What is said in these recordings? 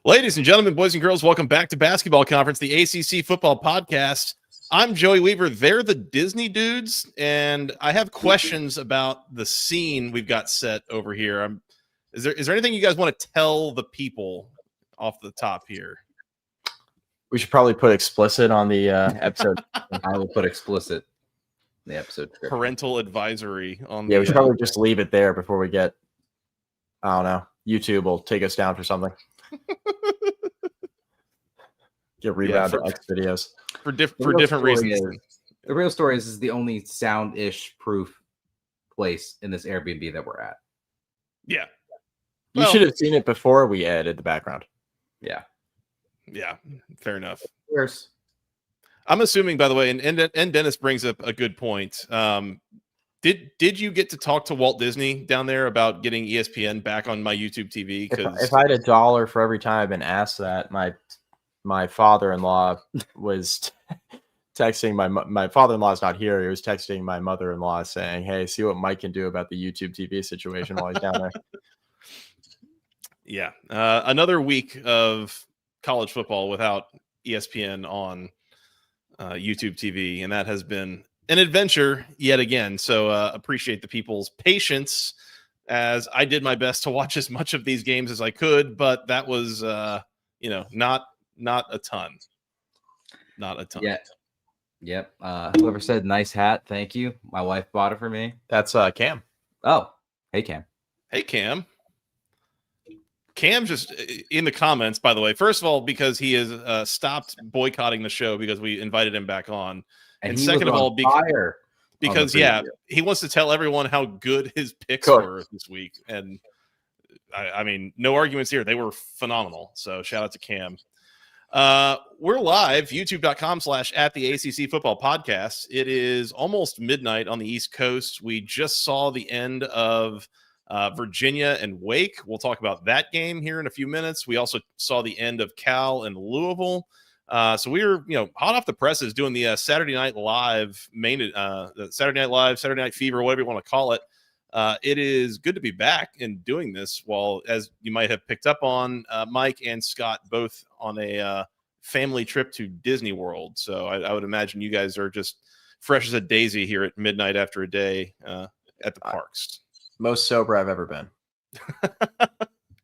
Ladies and gentlemen, boys and girls, welcome back to Basketball Conference, the ACC Football Podcast. I'm Joey Weaver. They're the Disney dudes, and I have questions about the scene we've got set over here. Is there anything you guys want to tell the people off the top here? We should probably put explicit on the episode. I will put explicit in the episode. Parental advisory on. Yeah, we should probably just leave it there before we get. I don't know. YouTube will take us down for something. Get rebound to X videos for different reasons. The real story is the only sound-ish proof place in this Airbnb that we're at. Yeah, you should have seen it before we added the background. Yeah, fair enough. Where's I'm assuming, by the way, and Dennis brings up a good point. Did you get to talk to Walt Disney down there about getting ESPN back on my YouTube TV? If I had $1 for every time I've been asked that, my father-in-law was texting my father-in-law is not here. He was texting my mother-in-law saying, "Hey, see what Mike can do about the YouTube TV situation while he's down there." Yeah, another week of college football without ESPN on YouTube TV, and that has been an adventure yet again. So appreciate the people's patience as I did my best to watch as much of these games as I could, but that was not a ton. Not a ton. Yeah. Yep. Whoever said nice hat, thank you. My wife bought it for me. That's Cam. Oh, hey Cam. Hey Cam. Cam just in the comments, by the way. First of all, because he has stopped boycotting the show because we invited him back on. And second of all, because he wants to tell everyone how good his picks were this week. And I mean, no arguments here. They were phenomenal. So shout out to Cam. We're live, youtube.com/@the-ACC Football Podcast. It is almost midnight on the East Coast. We just saw the end of Virginia and Wake. We'll talk about that game here in a few minutes. We also saw the end of Cal and Louisville. So we were, hot off the presses doing the Saturday Night Live the Saturday Night Live, Saturday Night Fever, whatever you want to call it. It is good to be back and doing this while, as you might have picked up on, Mike and Scott both on a family trip to Disney World. So I would imagine you guys are just fresh as a daisy here at midnight after a day at the parks. Most sober I've ever been.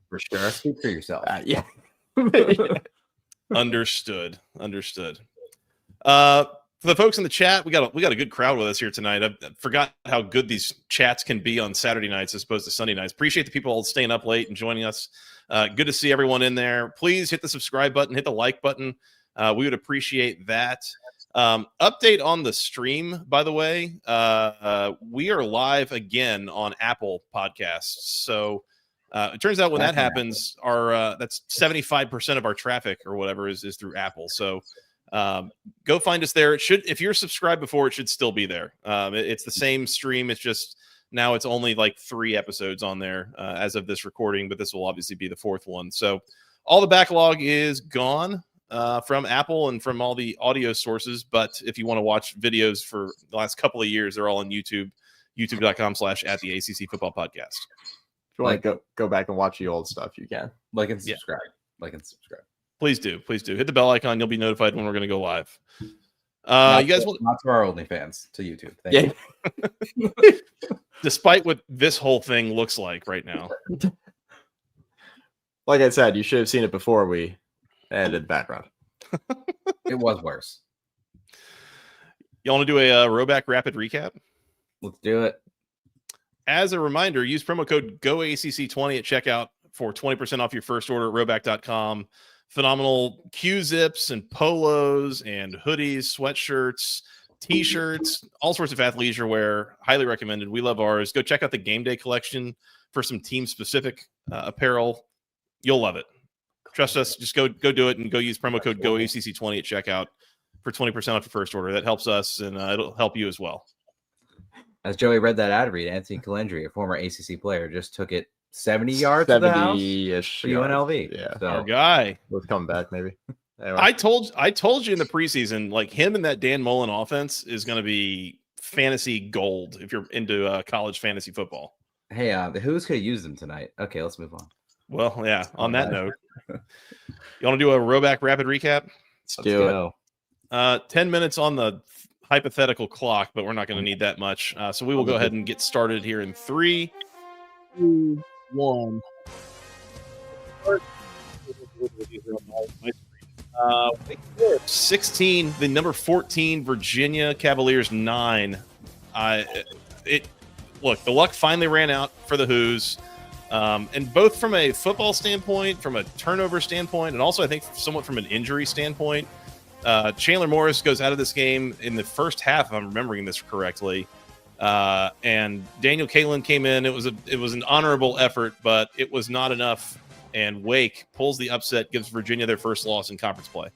For sure. Speak for yourself. Yeah. Understood. For the folks in the chat, we got a good crowd with us here tonight. I forgot how good these chats can be on Saturday nights as opposed to Sunday nights. Appreciate the people all staying up late and joining us. Good to see everyone in there. Please hit the subscribe button, hit the like button. We would appreciate that. Update on the stream, by the way. We are live again on Apple Podcasts. So it turns out when that happens, our that's 75% of our traffic or whatever is through Apple. So go find us there. It should, if you're subscribed before, it should still be there. It's the same stream. It's just now it's only like 3 episodes on there as of this recording, but this will obviously be the 4th one. So all the backlog is gone from Apple and from all the audio sources. But if you want to watch videos for the last couple of years, they're all on YouTube, youtube.com/@the-ACC Football Podcast. If you want to go back and watch the old stuff, you can. Like and subscribe. Please do. Hit the bell icon. You'll be notified when we're going to go live. You guys will not to our OnlyFans, to YouTube. Thank you. Despite what this whole thing looks like right now. Like I said, you should have seen it before we added background. It was worse. You want to do a Rhoback rapid recap? Let's do it. As a reminder, use promo code GOACC20 at checkout for 20% off your first order at Rhoback.com. Phenomenal Q-zips and polos and hoodies, sweatshirts, T-shirts, all sorts of athleisure wear. Highly recommended. We love ours. Go check out the game day collection for some team-specific apparel. You'll love it. Trust us. Just go do it and go use promo code GOACC20 at checkout for 20% off your first order. That helps us, and it'll help you as well. As Joey read that ad read, Anthony Calendry, a former ACC player, just took it 70 yards to the house for UNLV. Yeah, so, our guy. We'll come back maybe. Anyway. I told you in the preseason, like him and that Dan Mullen offense is going to be fantasy gold if you're into college fantasy football. Hey, the Who's could have used them tonight. Okay, let's move on. Well, yeah. On that note, you want to do a Rhoback rapid recap? Let's do it. 10 minutes on the hypothetical clock, but we're not going to need that much. So we will go ahead and get started here in 3, 2, 1. 16, the number 14 Virginia Cavaliers 9. Look, the luck finally ran out for the Hoos, and both from a football standpoint, from a turnover standpoint, and also I think somewhat from an injury standpoint. Chandler Morris goes out of this game in the first half, if I'm remembering this correctly, and Daniel Kalin came in. It was an honorable effort, but it was not enough. And Wake pulls the upset, gives Virginia their first loss in conference play.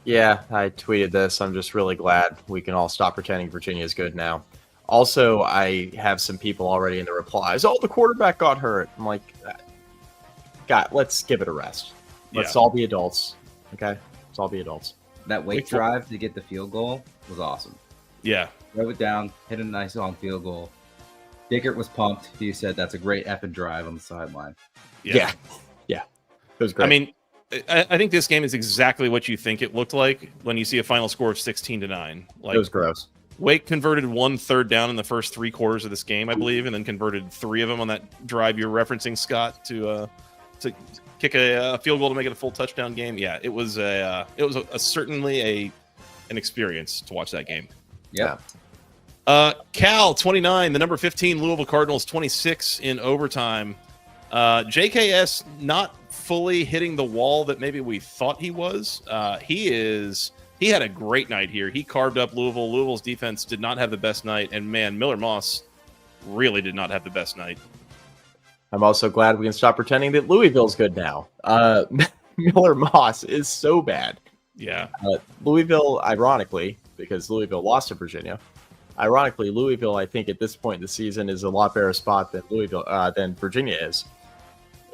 Yeah, I tweeted this. I'm just really glad we can all stop pretending Virginia is good now. Also, I have some people already in the replies. Oh, the quarterback got hurt. I'm like, God, let's give it a rest. Let's all be adults. Okay? Let's all be adults. That Wake drive to get the field goal was awesome. Yeah. Drove it down, hit a nice long field goal. Dickert was pumped. He said that's a great effing drive on the sideline. Yeah. It was great. I mean, I think this game is exactly what you think it looked like when you see a final score of 16-9. Like, it was gross. Wake converted 1 third down in the first 3 quarters of this game, I believe, and then converted 3 of them on that drive you're referencing, Scott, to kick a field goal to make it a full touchdown game. Yeah, it was certainly an experience to watch that game. Yeah. Cal 29, the number 15 Louisville Cardinals 26 in overtime. JKS not fully hitting the wall that maybe we thought he was. He had a great night here. He carved up Louisville. Louisville's defense did not have the best night, and man, Miller Moss really did not have the best night. I'm also glad we can stop pretending that Louisville's good now. Miller Moss is so bad. Yeah. Louisville, ironically, because Louisville lost to Virginia, ironically, Louisville, I think at this point in the season, is a lot better spot than Virginia is.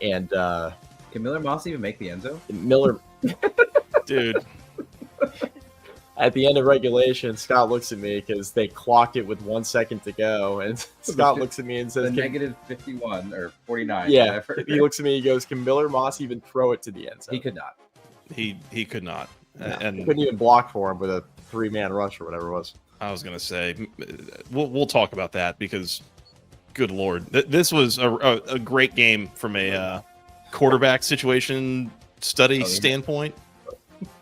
And can Miller Moss even make the end zone? Miller, dude. At the end of regulation, Scott looks at me because they clocked it with 1 second to go, and Scott looks at me and says, negative 51 or 49. Yeah, he looks at me. He goes, "Can Miller Moss even throw it to the end zone?" He could not. He could not. No, and he couldn't even block for him with a 3-man rush or whatever it was. I was gonna say we'll talk about that because, good Lord, this was a great game from a quarterback situation study standpoint.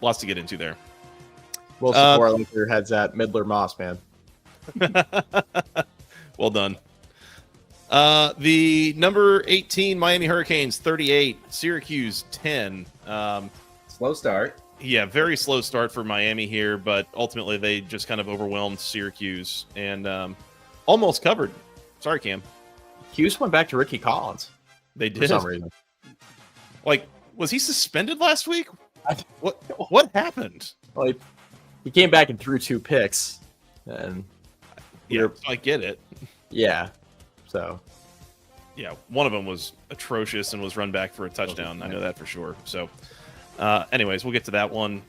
Lots to get into there. We'll support like your heads at Midler Moss, man. Well done. The number 18 Miami Hurricanes 38, Syracuse 10. Slow start. Yeah, very slow start for Miami here, but ultimately they just kind of overwhelmed Syracuse and almost covered. Sorry, Cam. Hughes went back to Ricky Collins. They did. For some reason. Like, was he suspended last week? What happened? Like, he came back and threw 2 picks, and yeah, I get it. Yeah, so yeah, one of them was atrocious and was run back for a touchdown. I know that for sure. So, anyways, we'll get to that one.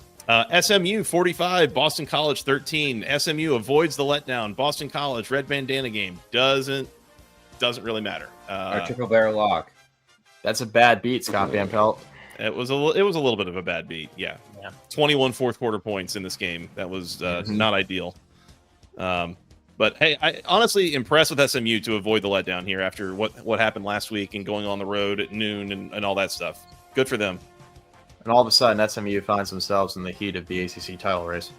SMU 45, Boston College 13. SMU avoids the letdown. Boston College red bandana game doesn't really matter. Our triple barrel lock. That's a bad beat, Scott Van Pelt. It was a little bit of a bad beat. Yeah. 21 fourth quarter points in this game. That was not ideal. But hey, I honestly impressed with SMU to avoid the letdown here after what happened last week and going on the road at noon and all that stuff. Good for them. And all of a sudden, SMU finds themselves in the heat of the ACC title race.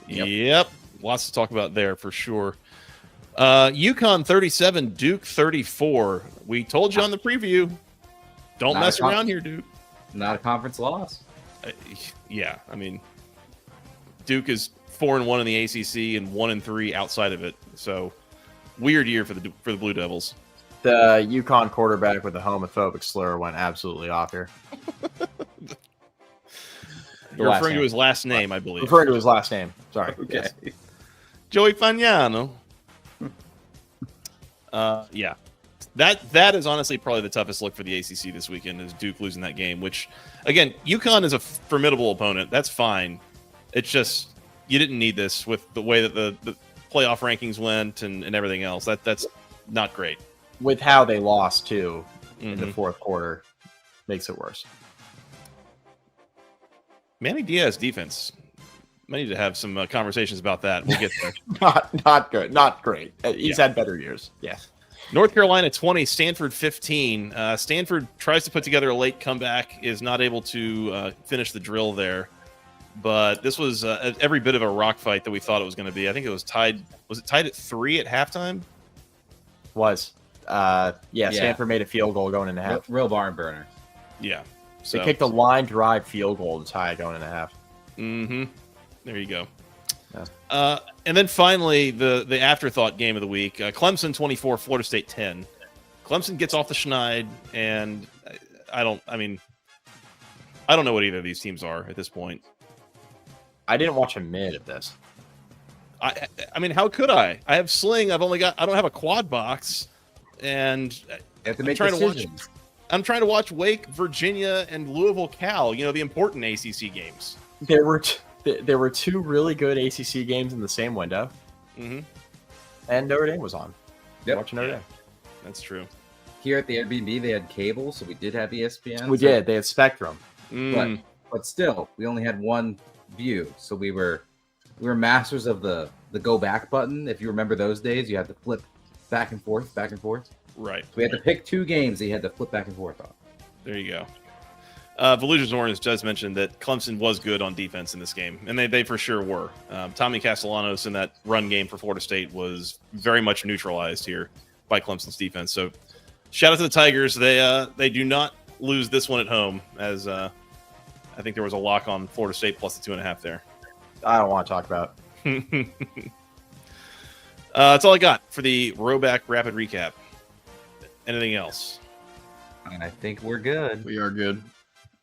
Yep. Lots to talk about there for sure. UConn 37, Duke 34. We told you on the preview, don't mess around here, Duke. Not a conference loss. Yeah, I mean, Duke is 4-1 in the ACC and 1-3 outside of it. So weird year for the Blue Devils. The UConn quarterback with the homophobic slur went absolutely off here. You're referring to his last name, I believe. Referring to his last name. Sorry. Okay. Yes. Joey Fagnano. Yeah. That is honestly probably the toughest look for the ACC this weekend is Duke losing that game, which, again, UConn is a formidable opponent. That's fine. It's just you didn't need this with the way that the playoff rankings went and everything else. That's not great. With how they lost, too, in the fourth quarter. makes it worse. Manny Diaz defense. I need to have some conversations about that. We'll get there. not good. Not great. He's had better years. Yeah. North Carolina 20, Stanford 15. Stanford tries to put together a late comeback, is not able to finish the drill there. But this was every bit of a rock fight that we thought it was going to be. I think it was tied. Was it tied at 3 at halftime? Stanford made a field goal going into half. Real barn burner. Yeah. So. They kicked a line drive field goal to tie going into half. Mm-hmm. There you go. Yeah. And then finally, the afterthought game of the week: Clemson 24, Florida State 10. Clemson gets off the schneid, and I don't know what either of these teams are at this point. I didn't watch a minute of this. I mean, how could I? I have Sling. I don't have a quad box, and you have to make decisions. I'm trying to watch Wake, Virginia, and Louisville, Cal. You know, the important ACC games. There were 2 really good ACC games in the same window. Mm-hmm. And Notre Dame was on. Yep. Watching Notre Dame. That's true. Here at the Airbnb, they had cable, so we did have ESPN. We did. They had Spectrum. But still, we only had one view. So we were masters of the go back button. If you remember those days, you had to flip back and forth. Right. So we had to pick 2 games that you had to flip back and forth on. There you go. Volusia's Orange does mention that Clemson was good on defense in this game, and they for sure were. Tommy Castellanos in that run game for Florida State was very much neutralized here by Clemson's defense. So shout out to the Tigers. They do not lose this one at home, as I think there was a lock on Florida State plus the 2.5 there. I don't want to talk about it. That's all I got for the Rhoback Rapid Recap. Anything else? I think we're good. We are good.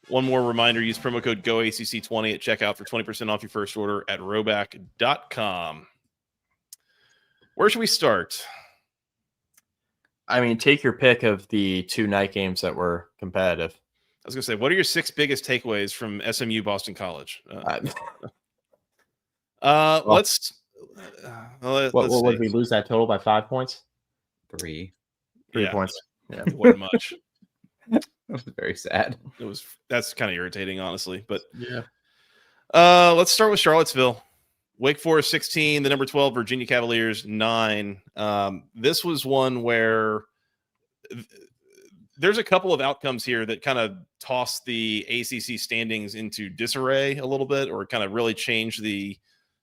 One more reminder, use promo code GOACC20 at checkout for 20% off your first order at Rhoback.com. Where should we start? I mean, take your pick of the 2 night games that were competitive. I was going to say, what are your 6 biggest takeaways from SMU Boston College? Let's would we lose that total by 5 points? 3 points. Yeah, it wasn't much. That was very sad. That's kind of irritating, honestly. But yeah. Let's start with Charlottesville. Wake Forest 16, the number 12 Virginia Cavaliers 9. This was one where there's a couple of outcomes here that kind of toss the ACC standings into disarray a little bit, or kind of really change the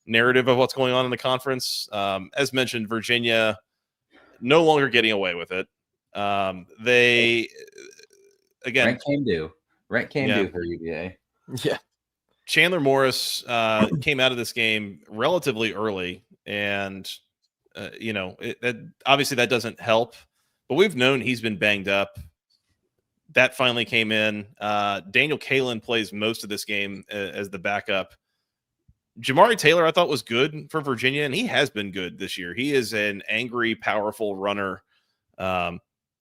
narrative of what's going on in the conference. As mentioned, Virginia no longer getting away with it. They again, rent came due for UVA. Yeah. Chandler Morris came out of this game relatively early, and obviously that doesn't help. But we've known he's been banged up. That finally came in. Daniel Kalen plays most of this game as the backup. Jamari Taylor, I thought, was good for Virginia, and he has been good this year. He is an angry, powerful runner.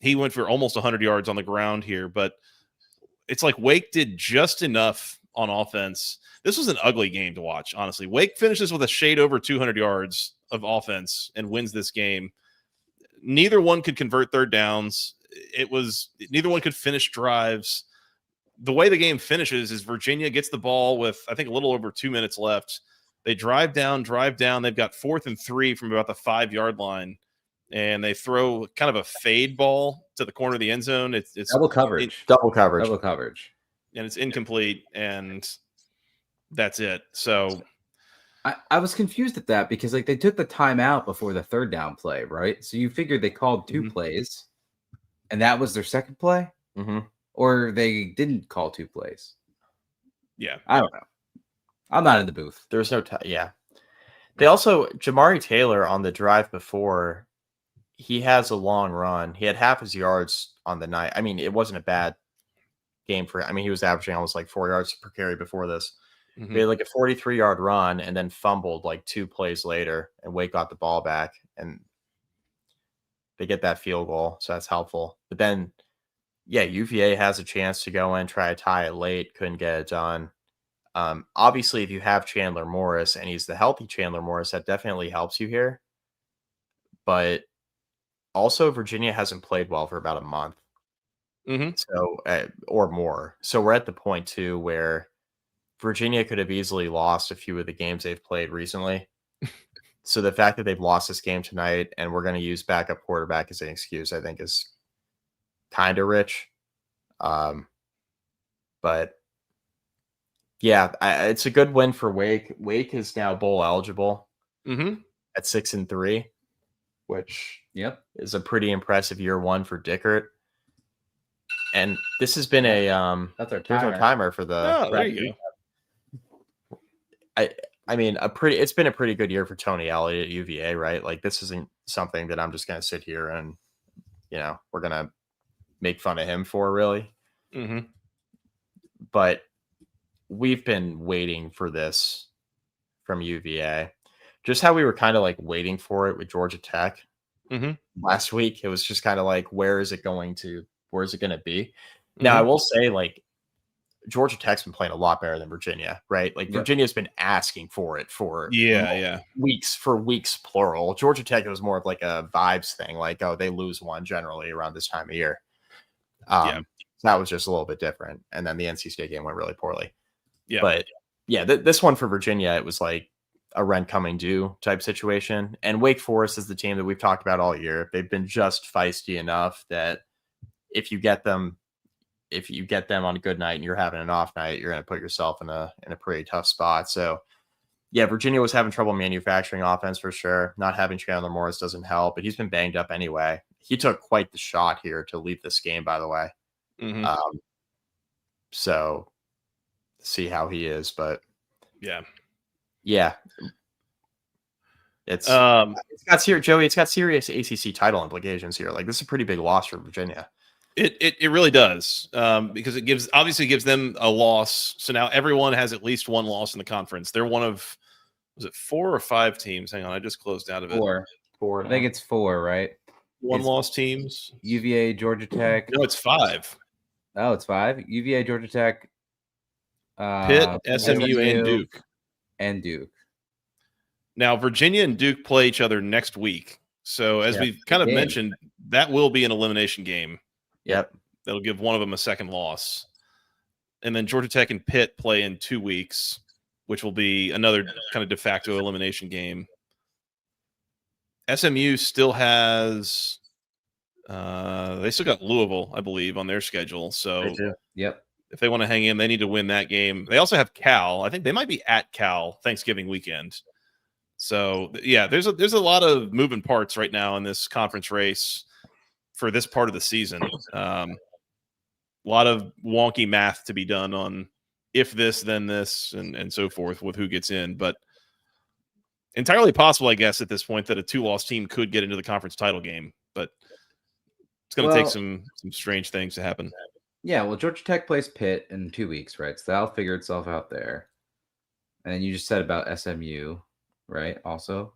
He went for almost 100 yards on the ground here, but it's like Wake did just enough on offense. This was an ugly game to watch, honestly. Wake finishes with a shade over 200 yards of offense and wins this game. Neither one could convert third downs. Neither one could finish drives. The way the game finishes is Virginia gets the ball with, I think, a little over 2 minutes left. They drive down. They've got 4th and 3 from about the 5-yard line, and they throw kind of a fade ball to the corner of the end zone. It's double coverage. And it's incomplete, and that's it. So I was confused at that because they took the timeout before the 3rd down play, right? So you figured they called 2 plays, and that was their second play? Mm-hmm. Or they didn't call 2 plays? Yeah. I don't know. I'm not in the booth. There's no time. Yeah. They also, Jamari Taylor on the drive before, he has a long run. He had half his yards on the night. I mean, it wasn't a bad game for him. I mean, he was averaging almost 4 yards per carry before this. Mm-hmm. He had a 43-yard run and then fumbled 2 plays later, and Wake got the ball back, and they get that field goal. So that's helpful. But then, yeah, UVA has a chance to go in, try to tie it late, couldn't get it done. Obviously, if you have Chandler Morris, and he's the healthy Chandler Morris, that definitely helps you here. But also, Virginia hasn't played well for about a month. So, or more. So we're at the point too where Virginia could have easily lost a few of the games they've played recently. So the fact that they've lost this game tonight and we're going to use backup quarterback as an excuse, I think is kind of rich. But yeah, it's a good win for Wake. Wake is now bowl eligible at 6-3, which is a pretty impressive year one for Dickert. And this has been a that's our there's no timer for the. Oh, there you go. I mean, it's been a pretty good year for Tony Elliott at UVA, right? Like, this isn't something that I'm just going to sit here and, we're going to make fun of him for, really. But we've been waiting for this from UVA. Just how we were kind of like waiting for it with Georgia Tech last week. It was just kind of like, where is it going to be? Now, I will say, like, Georgia Tech's been playing a lot better than Virginia, right? Like, Virginia's been asking for it for weeks, plural. Georgia Tech, it was more of like a vibes thing, like, oh, they lose one generally around this time of year. So that was just a little bit different. And then the NC State game went really poorly. But this one for Virginia, it was like a rent coming due type situation. And Wake Forest is the team that we've talked about all year. They've been just feisty enough that if you get them on a good night and you're having an off night, you're going to put yourself in a pretty tough spot. So, yeah, Virginia was having trouble manufacturing offense for sure. Not having Chandler Morris doesn't help, but he's been banged up anyway. He took quite the shot here to leave this game, by the way. So, see how he is, but it's got serious ACC title implications here. Like, this is a pretty big loss for Virginia. It really does, because it gives them a loss. So now everyone has at least one loss in the conference. They're one of, was it 4 or 5 teams? Hang on, I just closed out of it. Four. I think it's 4, right? One loss teams. UVA, Georgia Tech. No, it's 5. Oh, it's 5. UVA, Georgia Tech, Pitt, SMU, and Duke. Now, Virginia and Duke play each other next week. So as we've kind of mentioned, that will be an elimination game. Yep. That'll give one of them a second loss. And then Georgia Tech and Pitt play in 2 weeks, which will be another kind of de facto elimination game. SMU still has they still got Louisville, I believe, on their schedule. So if they want to hang in, they need to win that game. They also have Cal. I think they might be at Cal Thanksgiving weekend. So yeah, there's a lot of moving parts right now in this conference race for this part of the season. A lot of wonky math to be done on if this, then this, and so forth with who gets in. But entirely possible, I guess, at this point that a 2-loss team could get into the conference title game. But it's going to take some strange things to happen. Yeah, well, Georgia Tech plays Pitt in 2 weeks, right? So that'll figure itself out there. And then you just said about SMU, right? Also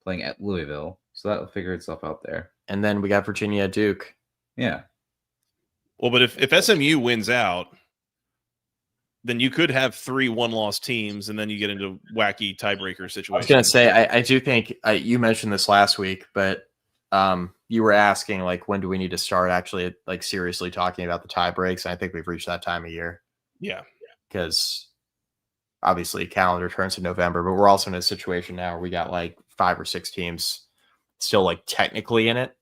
playing at Louisville. So that'll figure itself out there. And then we got Virginia, Duke. Yeah. Well, but if SMU wins out, then you could have 3 one-loss teams, and then you get into wacky tiebreaker situations. I was going to say, I do think you mentioned this last week, but you were asking, like, when do we need to start actually, like, seriously talking about the tie breaks? And I think we've reached that time of year. Yeah. Because obviously calendar turns in November, but we're also in a situation now where we got like 5 or 6 teams still like technically in it,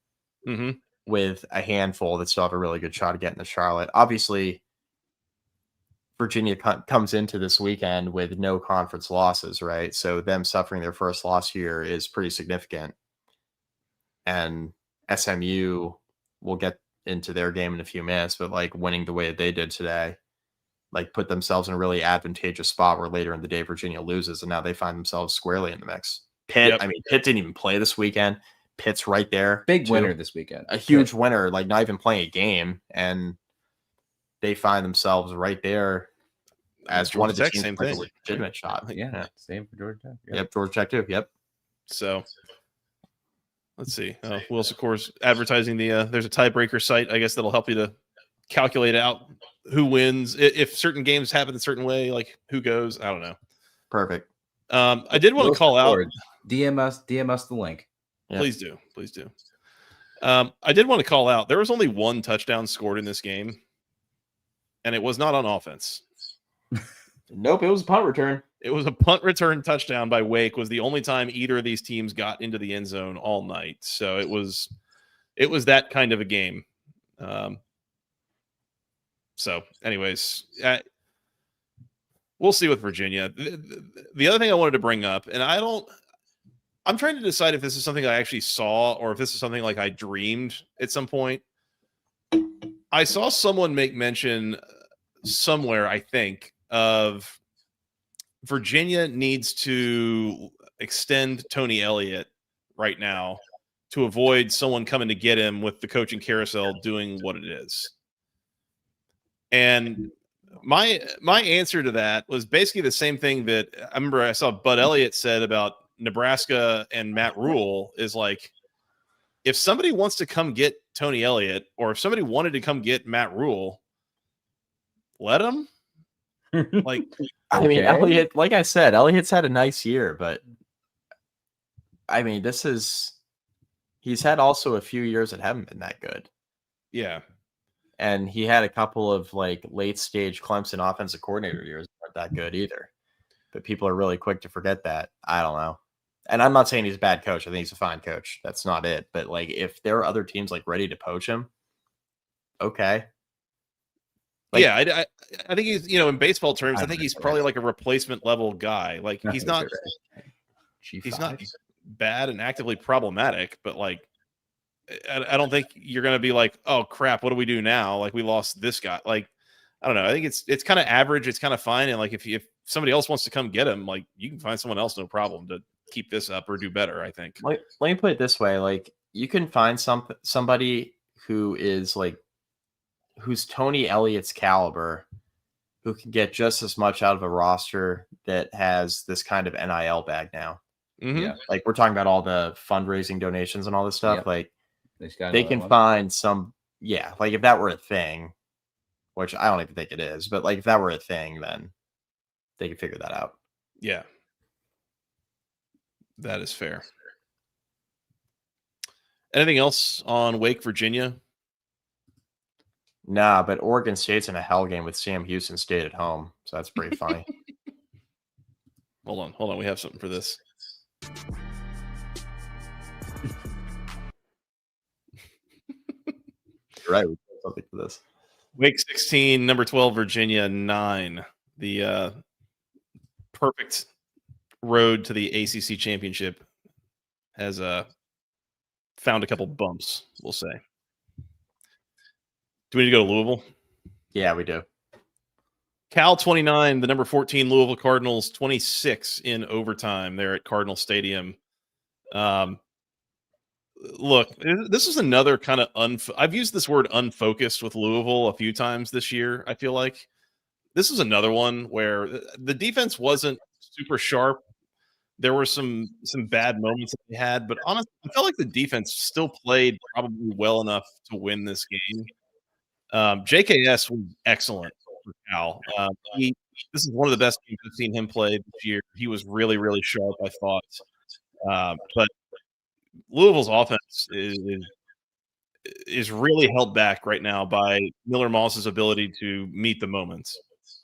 with a handful that still have a really good shot of getting to Charlotte. Obviously, Virginia comes into this weekend with no conference losses, right? So them suffering their first loss here is pretty significant. And SMU will get into their game in a few minutes, but like winning the way that they did today, like put themselves in a really advantageous spot where later in the day Virginia loses, and now they find themselves squarely in the mix. Pitt, I mean, Pitt didn't even play this weekend. Pitt's right there. Big winner this weekend. A huge winner, like not even playing a game, and they find themselves right there as one of the teams with a legitimate shot. Yeah, same for Georgia Tech. Yep, Georgia Tech too. Yep. So let's see. Will's, of course, advertising there's a tiebreaker site, I guess, that'll help you to calculate out who wins if certain games happen a certain way, like who goes. I don't know. Perfect. I did want to call out. DM us the link. Yep. Please do. I did want to call out, there was only one touchdown scored in this game, and it was not on offense. Nope, it was a punt return. It was a punt return touchdown by Wake. Was the only time either of these teams got into the end zone all night. So it was that kind of a game. So anyways, we'll see with Virginia. The other thing I wanted to bring up, and I'm trying to decide if this is something I actually saw or if this is something like I dreamed at some point. I saw someone make mention somewhere, I think, of Virginia needs to extend Tony Elliott right now to avoid someone coming to get him with the coaching carousel doing what it is. And my answer to that was basically the same thing that I remember I saw Bud Elliott said about Nebraska and Matt Rule, is like, if somebody wants to come get Tony Elliott, or if somebody wanted to come get Matt Rule, let him. Like, I mean, Elliott, like I said, Elliott's had a nice year, but I mean, he's had also a few years that haven't been that good. Yeah. And he had a couple of like late stage Clemson offensive coordinator years that weren't that good either. But people are really quick to forget that. I don't know. And I'm not saying he's a bad coach. I think he's a fine coach. That's not it. But like, if there are other teams like ready to poach him, okay. Like, yeah, I think he's, in baseball terms, I think he's probably like a replacement level guy. Like, he's not bad and actively problematic, but like, I don't think you're going to be like, oh crap, what do we do now? Like, we lost this guy. Like, I don't know. I think it's kind of average. It's kind of fine. And like, if somebody else wants to come get him, like, you can find someone else, no problem, to keep this up or do better, I think. Let me put it this way. Like, you can find somebody who is like, who's Tony Elliott's caliber, who can get just as much out of a roster that has this kind of NIL bag now. Mm-hmm. Yeah. Like, we're talking about all the fundraising donations and all this stuff. Yep. Like, they can find some, like if that were a thing, which I don't even think it is, but like if that were a thing, then they could figure that out. Yeah. That is fair. Anything else on Wake, Virginia? Nah, but Oregon State's in a hell game with Sam Houston State at home. So that's pretty funny. Hold on. We have something for this. You're right. We have something for this. Wake 16, number 12, Virginia 9. The perfect road to the ACC championship has found a couple bumps, we'll say. Do we need to go to Louisville? Yeah, we do. Cal 29, the number 14 Louisville Cardinals 26 in overtime there at Cardinal Stadium. Look, this is another kind of I've used this word unfocused with Louisville a few times this year. I feel like this is another one where the defense wasn't super sharp. There were some bad moments that they had, but honestly, I felt like the defense still played probably well enough to win this game. JKS was excellent for Cal. This is one of the best games I've seen him play this year. He was really, really sharp, I thought. But Louisville's offense is really held back right now by Miller Moss's ability to meet the moments.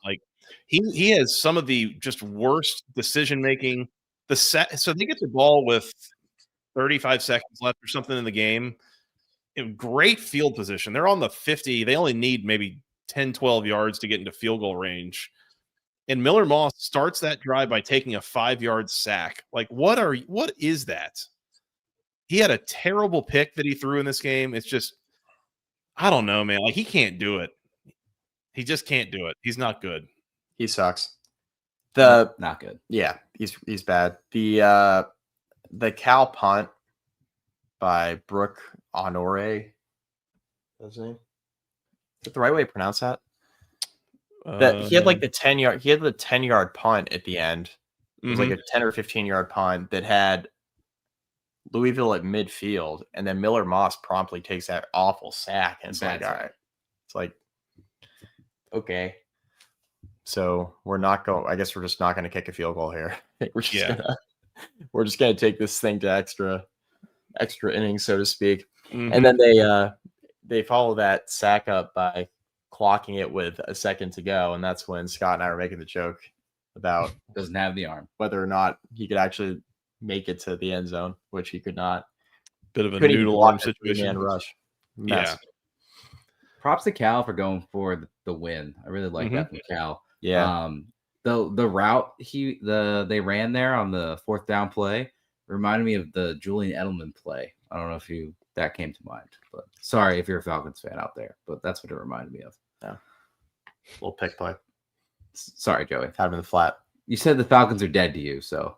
Like, he has some of the just worst decision making. So they get the ball with 35 seconds left or something in the game. Great field position. They're on the 50. They only need maybe 10, 12 yards to get into field goal range. And Miller Moss starts that drive by taking a 5-yard sack. Like, what is that? He had a terrible pick that he threw in this game. It's just, I don't know, man. Like, he can't do it. He just can't do it. He's not good. He sucks. Not good. Yeah, he's bad. The Cal punt by Brooke Honore. What's his name? Is that the right way to pronounce that? He had like the 10-yard. He had the 10-yard punt at the end. It was like a 10 or 15-yard punt that had Louisville at midfield, and then Miller Moss promptly takes that awful sack, and it's like, all right, it's like, okay. So we're not going. I guess we're just not going to kick a field goal here. We're just gonna take this thing to extra innings, so to speak. And then they follow that sack up by clocking it with a second to go, and that's when Scott and I were making the joke about doesn't have the arm, whether or not he could actually make it to the end zone, which he could not. Bit of a noodle arm situation. Man rush. Mess. Yeah. Props to Cal for going for the win. I really like that from Cal. Yeah. The route they ran there on the 4th down play reminded me of the Julian Edelman play. I don't know if that came to mind, but sorry if you're a Falcons fan out there, but that's what it reminded me of. Yeah. Little pick play. Sorry, Joey. Had him in the flat. You said the Falcons are dead to you, so.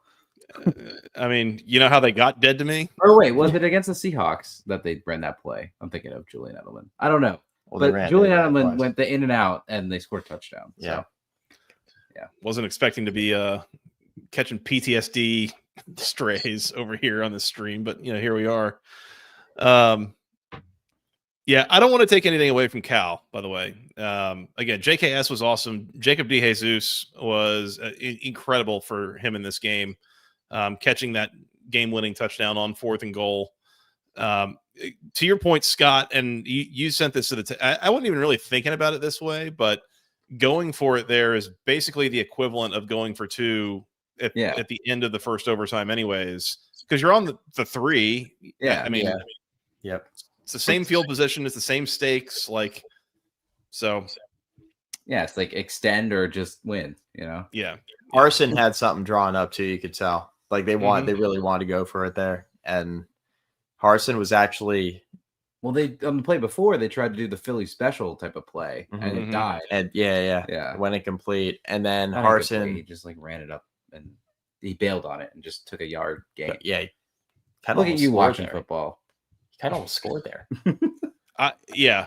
I mean, you know how they got dead to me? Or wait, was it against the Seahawks that they ran that play? I'm thinking of Julian Edelman. I don't know. Well, but Julian Edelman went the in and out, and they scored a touchdown. Yeah. So, yeah. Wasn't expecting to be catching PTSD strays over here on the stream, but here we are. Yeah, I don't want to take anything away from Cal, by the way. Again, JKS was awesome. Jacob DeJesus was incredible for him in this game, catching that game-winning touchdown on 4th and goal. To your point, Scott, and you sent this to I wasn't even really thinking about it this way, but going for it there is basically the equivalent of going for 2 at the end of the first overtime anyways, because you're on the 3. Yeah. I mean, yep. It's the same field position. It's the same stakes. So. Yeah, it's like extend or just win, Yeah. Harsin had something drawn up too. You could tell. Like they really wanted to go for it there. And Harsin was actually. Well, they on the play before they tried to do the Philly special type of play and it died. And yeah. Went incomplete. And then Harsin he just ran it up and he bailed on it and just took a yard gain. Yeah. Look at you watching football. Kind of almost scored there. Yeah.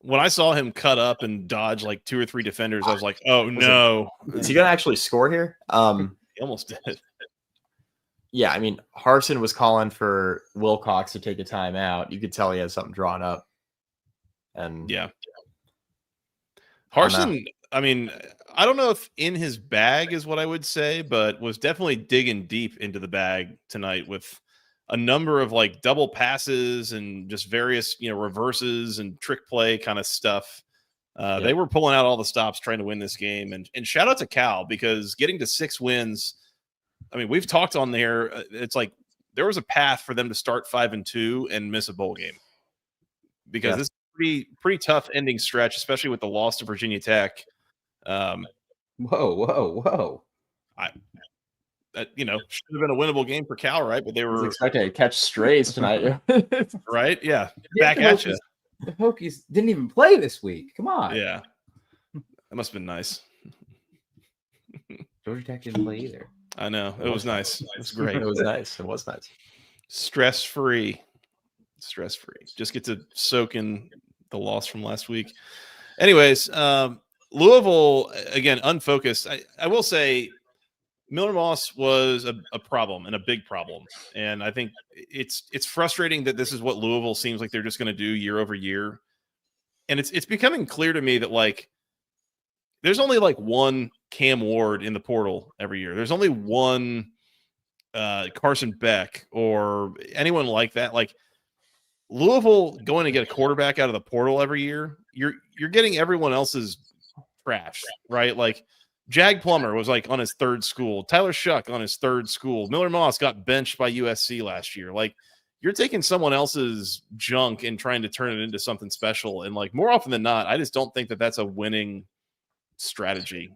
When I saw him cut up and dodge like 2 or 3 defenders, I was like, "Oh no!" Is he gonna actually score here? He almost did. Yeah, I mean, Harsin was calling for Wilcox to take a timeout. You could tell he had something drawn up. And yeah, Harsin. I mean, I don't know if in his bag is what I would say, but was definitely digging deep into the bag tonight with a number of like double passes and just various, reverses and trick play kind of stuff. They were pulling out all the stops trying to win this game. And shout out to Cal, because getting to 6 wins, I mean, we've talked on there. It's like there was a path for them to start 5-2 and miss a bowl game, because this is pretty tough ending stretch, especially with the loss to Virginia Tech. Whoa. That should have been a winnable game for Cal, right? But they were expecting to catch strays tonight, right? Yeah, back at you. The Hokies didn't even play this week. Come on. Yeah, that must have been nice. Georgia Tech didn't play either. I know, it was nice. It was great. It was nice. Stress free. Just get to soak in the loss from last week. Anyways, Louisville again unfocused. I will say, Miller Moss was a problem, and a big problem. And I think it's frustrating that this is what Louisville seems like they're just going to do year over year. And it's becoming clear to me that there's only one Cam Ward in the portal every year. There's only one Carson Beck or anyone like that. Louisville going to get a quarterback out of the portal every year. You're getting everyone else's trash, right? Jag Plummer was on his 3rd school. Tyler Shuck on his 3rd school. Miller Moss got benched by USC last year. You're taking someone else's junk and trying to turn it into something special. And more often than not, I just don't think that that's a winning strategy.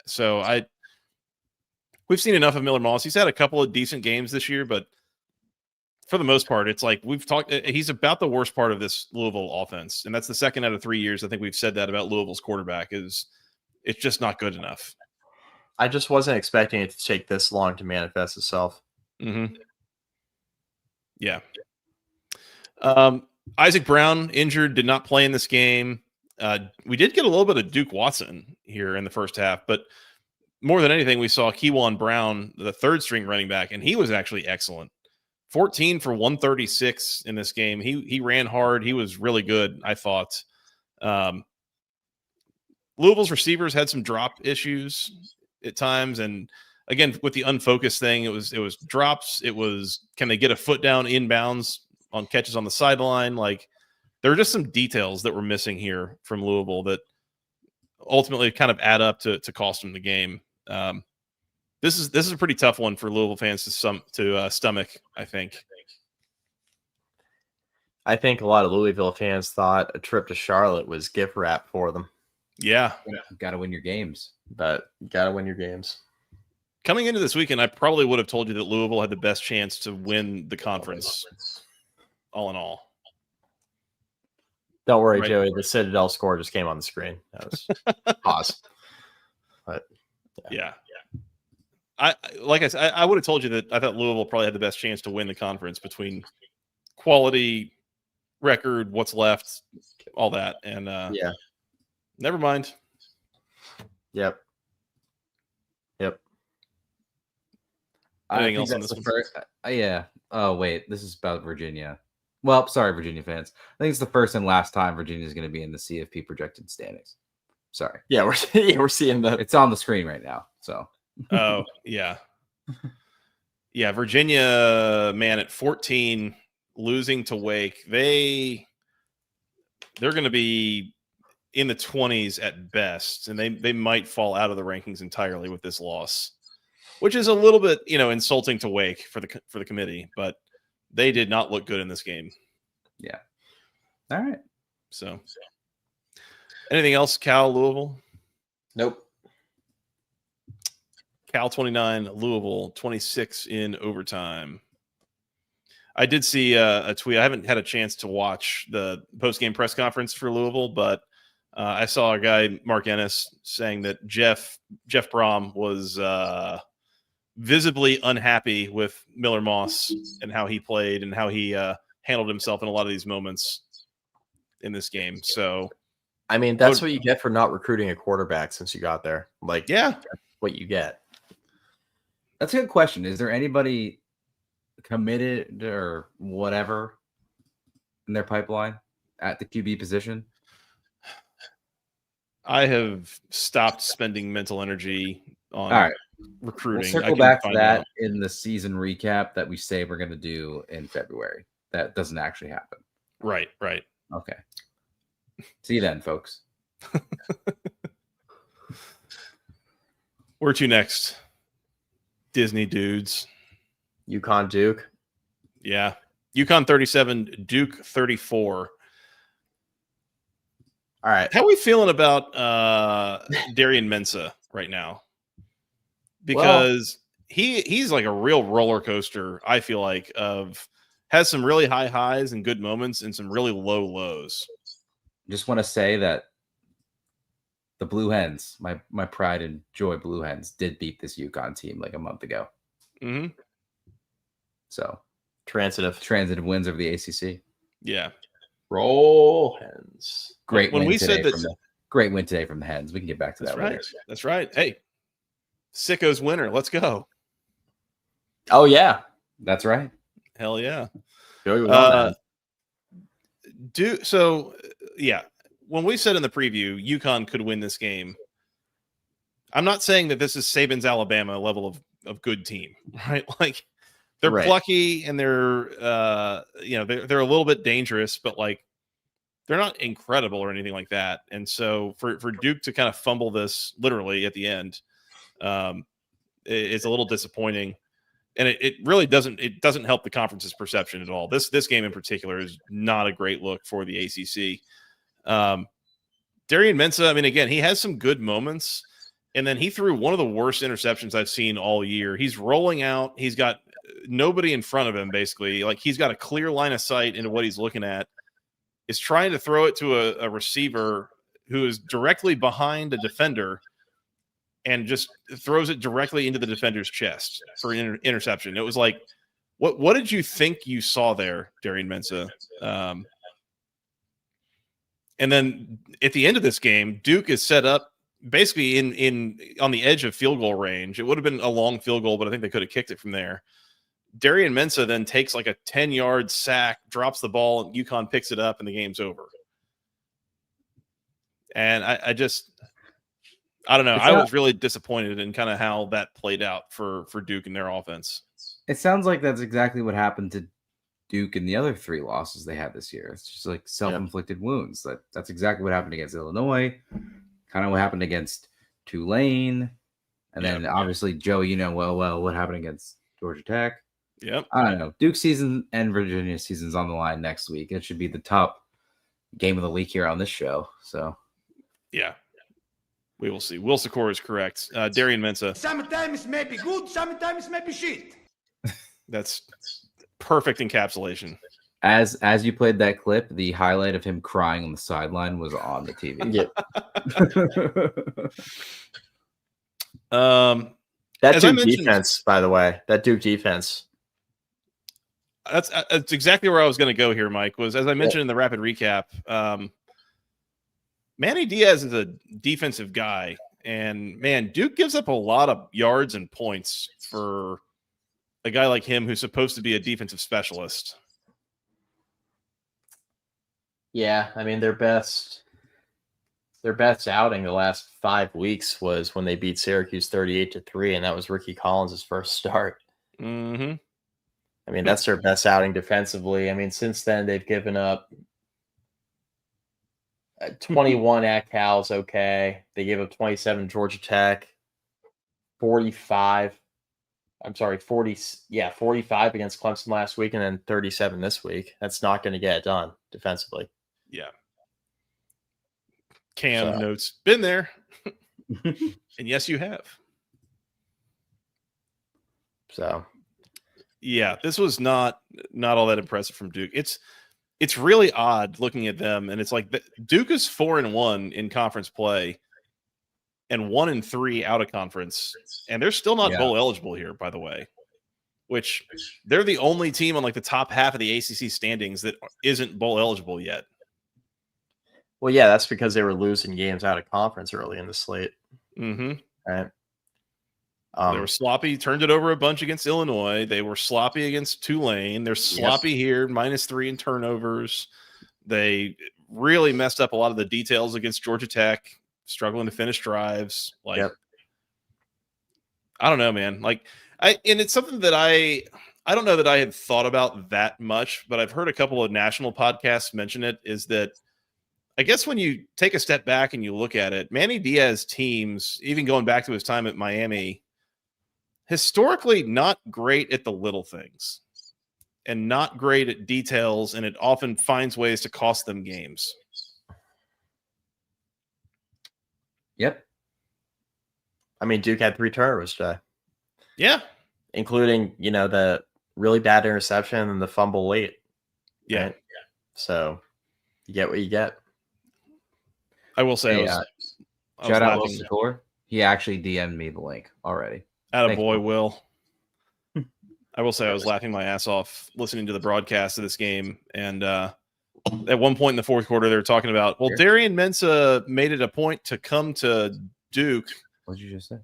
So we've seen enough of Miller Moss. He's had a couple of decent games this year, but for the most part, it's we've talked. He's about the worst part of this Louisville offense, and that's the 2nd out of 3 years. I think we've said that about Louisville's quarterback is. It's just not good enough. I just wasn't expecting it to take this long to manifest itself. Mm-hmm. Yeah. Isaac Brown injured, did not play in this game. We did get a little bit of Duke Watson here in the first half, but more than anything, we saw Kewan Brown, the 3rd string running back, and he was actually excellent. 14 for 136 in this game. He ran hard. He was really good, I thought. Louisville's receivers had some drop issues at times, and again with the unfocused thing, it was drops. It was, can they get a foot down inbounds on catches on the sideline. Like, there are just some details that were missing here from Louisville that ultimately kind of add up to cost them the game. This is a pretty tough one for Louisville fans to stomach, I think. I think a lot of Louisville fans thought a trip to Charlotte was gift wrap for them. Yeah. Got to win your games. But got to win your games. Coming into this weekend, I probably would have told you that Louisville had the best chance to win the conference, all in all. Don't worry, right. Joey. The Citadel score just came on the screen. That was pause. But yeah. Like I said, I would have told you that I thought Louisville probably had the best chance to win the conference between quality, record, what's left, all that. And yeah, never mind. Yep. Anything else on this one? Yeah. Oh, wait. This is about Virginia. Well, sorry, Virginia fans. I think it's the first and last time Virginia is going to be in the CFP projected standings. Sorry. Yeah, we're seeing that. It's on the screen right now. So. Oh, yeah. Yeah, Virginia, man, at 14, losing to Wake, they're going to be in the 20s at best, and they might fall out of the rankings entirely with this loss, which is a little bit, insulting to Wake for the committee, but they did not look good in this game. Yeah. All right. So, anything else, Cal, Louisville? Nope. Cal 29, Louisville 26 in overtime. I did see a tweet. I haven't had a chance to watch the post-game press conference for Louisville, but I saw a guy, Mark Ennis, saying that Jeff Brom was visibly unhappy with Miller Moss and how he played and how he handled himself in a lot of these moments in this game. So, I mean, that's what you get for not recruiting a quarterback since you got there. Like, yeah, that's what you get. That's a good question. Is there anybody committed or whatever in their pipeline at the QB position? I have stopped spending mental energy on recruiting. We'll circle back to that in the season recap that we say we're going to do in February. That doesn't actually happen. Right. Okay. See you then, folks. Where to next? Disney dudes. UConn Duke. Yeah. UConn 37, Duke 34. All right. How are we feeling about Darian Mensah right now? Because he's like a real roller coaster, I feel like, has some really high highs and good moments and some really low lows. Just want to say that the Blue Hens, my pride and joy Blue Hens, did beat this UConn team like a month ago. Mm-hmm. So transitive wins over the ACC. Yeah. Roll Hens. Great win today from the Hens. We can get back to that later. That's right. Hey, Sicko's winner. Let's go. Oh yeah, that's right. Hell yeah. When we said in the preview, UConn could win this game, I'm not saying that this is Saban's Alabama level of good team, right? Like, they're plucky and they're they're a little bit dangerous, but like, they're not incredible or anything like that. And so for Duke to kind of fumble this literally at the end, it's a little disappointing. And it really doesn't help the conference's perception at all. This game in particular is not a great look for the ACC. Darian Mensah, I mean, again, he has some good moments, and then he threw one of the worst interceptions I've seen all year. He's rolling out. He's got nobody in front of him, basically. Like, he's got a clear line of sight into what he's looking at. Is trying to throw it to a receiver who is directly behind a defender and just throws it directly into the defender's chest for an interception. It was like, what did you think you saw there, Darian Mensah? And then at the end of this game, Duke is set up basically on the edge of field goal range. It would have been a long field goal, but I think they could have kicked it from there. Darian Mensah then takes like a 10-yard sack, drops the ball, and UConn picks it up, and the game's over. And I don't know. I was really disappointed in kind of how that played out for Duke and their offense. It sounds like that's exactly what happened to Duke and the other 3 losses they had this year. It's just like self-inflicted wounds. That's exactly what happened against Illinois, kind of what happened against Tulane, and then obviously, Joe, well what happened against Georgia Tech. Yep. I don't know. Duke season and Virginia season's on the line next week. It should be the top game of the week here on this show. So, yeah. We will see. Will Secor is correct. Darian Mensah. Sometimes may be good, sometimes may be shit. That's perfect encapsulation. As you played that clip, the highlight of him crying on the sideline was on the TV. Yep. That Duke defense, by the way, that Duke defense. That's exactly where I was going to go here, Mike. Was as I mentioned in the rapid recap. Manny Diaz is a defensive guy, and man, Duke gives up a lot of yards and points for a guy like him who's supposed to be a defensive specialist. Yeah, I mean their best outing the last 5 weeks was when they beat Syracuse 38-3, and that was Ricky Collins' first start. Mm-hmm. I mean, that's their best outing defensively. I mean, since then they've given up 21 at Cal's okay. They gave up 27 Georgia Tech, 45 against Clemson last week, and then 37 this week. That's not going to get it done defensively. Yeah. Cam notes, been there. And yes, you have. So, yeah, this was not all that impressive from Duke. It's really odd looking at them, and it's like Duke is 4-1 in conference play and 1-3 out of conference, and they're still not bowl eligible here, by the way. Which they're the only team on like the top half of the ACC standings that isn't bowl eligible yet. Well, yeah, that's because they were losing games out of conference early in the slate. Mm-hmm. Right. They were sloppy, turned it over a bunch against Illinois. They were sloppy against Tulane. They're sloppy here, -3 in turnovers. They really messed up a lot of the details against Georgia Tech, struggling to finish drives. I don't know, man. And it's something that I don't know that I had thought about that much, but I've heard a couple of national podcasts mention it, is that I guess when you take a step back and you look at it, Manny Diaz teams, even going back to his time at Miami, historically not great at the little things and not great at details, and it often finds ways to cost them games. Yep. I mean, Duke had 3 turnovers today. Yeah. Including, the really bad interception and the fumble late. Yeah. Right? So you get what you get. I will say, shout out Will Secor. He actually DM'd me the link already. Attaboy, Will. I will say I was laughing my ass off listening to the broadcast of this game. And at one point in the fourth quarter, they were talking about, Darian Mensah made it a point to come to Duke. What did you just say?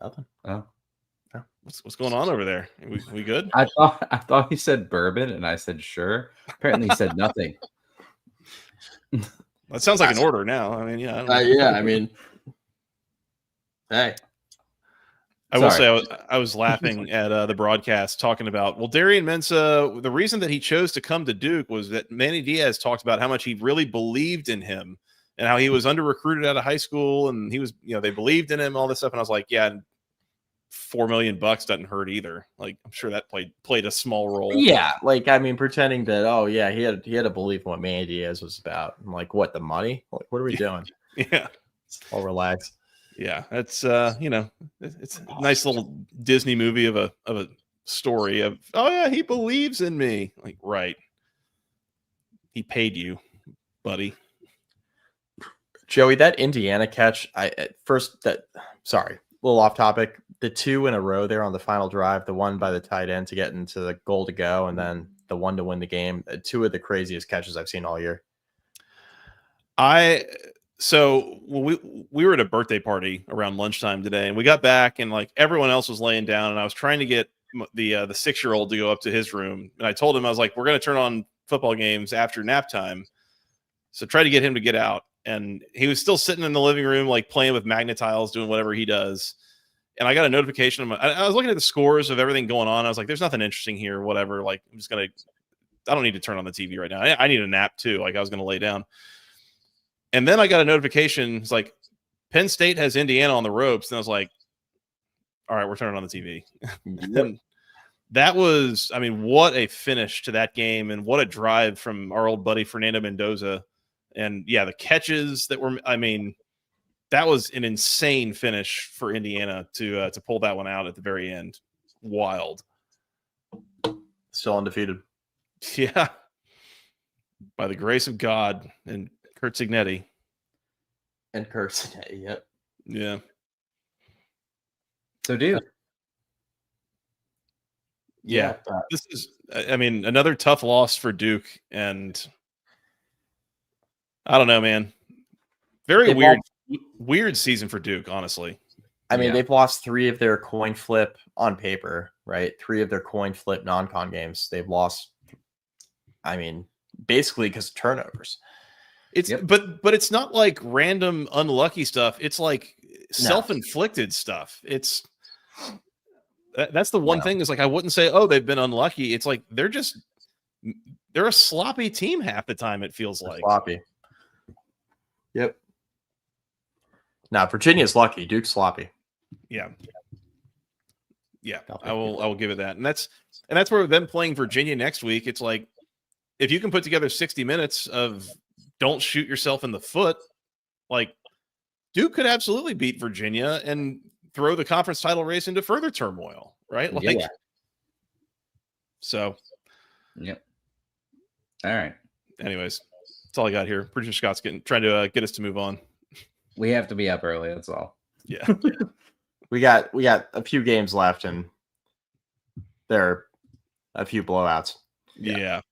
Nothing. Oh. What's going on over there? We good? I thought he said bourbon, and I said sure. Apparently, he said nothing. That sounds like an order now. I mean, yeah. I mean, hey. I will say I was laughing at the broadcast talking about, Darian Mensah, the reason that he chose to come to Duke was that Manny Diaz talked about how much he really believed in him and how he was under-recruited out of high school, and he was, they believed in him, all this stuff. And I was like, yeah, $4 million doesn't hurt either. Like, I'm sure that played a small role. Yeah, pretending that, he had a belief in what Manny Diaz was about. I'm like, what, the money? Like, what are we doing? Yeah, all relax. Yeah, it's it's a nice little Disney movie of a story of, he believes in me. Like, right? He paid you, buddy. Joey, that Indiana catch. Sorry, a little off topic. The 2 in a row there on the final drive, the one by the tight end to get into the goal to go, and then the one to win the game. 2 of the craziest catches I've seen all year. So we were at a birthday party around lunchtime today, and we got back, and like everyone else was laying down, and I was trying to get the 6-year-old to go up to his room, and I told him, I was like, we're going to turn on football games after nap time, so try to get him to get out. And he was still sitting in the living room, like playing with magnetiles, doing whatever he does. and I got a notification. I was looking at the scores of everything going on. I was like, there's nothing interesting here, whatever. Like, I don't need to turn on the TV right now. I need a nap too. Like, I was going to lay down. And then I got a notification. It's like, Penn State has Indiana on the ropes. And I was like, all right, we're turning on the TV. And that was, I mean, what a finish to that game, and what a drive from our old buddy Fernando Mendoza. And yeah, the catches that were, I mean, that was an insane finish for Indiana to pull that one out at the very end. Wild. Still undefeated. Yeah. By the grace of God and Kurt Signetti. And Kurt Signetti, yep. Yeah. So Duke. Yeah. This is, I mean, another tough loss for Duke. And I don't know, man. Very weird season for Duke, honestly. I mean, they've lost 3 of their coin flip on paper, right? 3 of their coin flip non-con games. They've lost, I mean, basically because of turnovers. It's but it's not like random unlucky stuff. It's like self-inflicted stuff. It's that's the one thing is like I wouldn't say, oh, they've been unlucky. It's like they're a sloppy team half the time, it feels like. Sloppy. Yep. Now Virginia's lucky. Duke's sloppy. Yeah. Yeah. I will give it that. And that's where them playing Virginia next week, it's like if you can put together 60 minutes of don't shoot yourself in the foot, like Duke could absolutely beat Virginia and throw the conference title race into further turmoil, right? Like, so. Yep. All right. Anyways, that's all I got here. Pretty sure Scott's trying to get us to move on. We have to be up early. That's all. Yeah. we got a few games left, and there are a few blowouts. Yeah.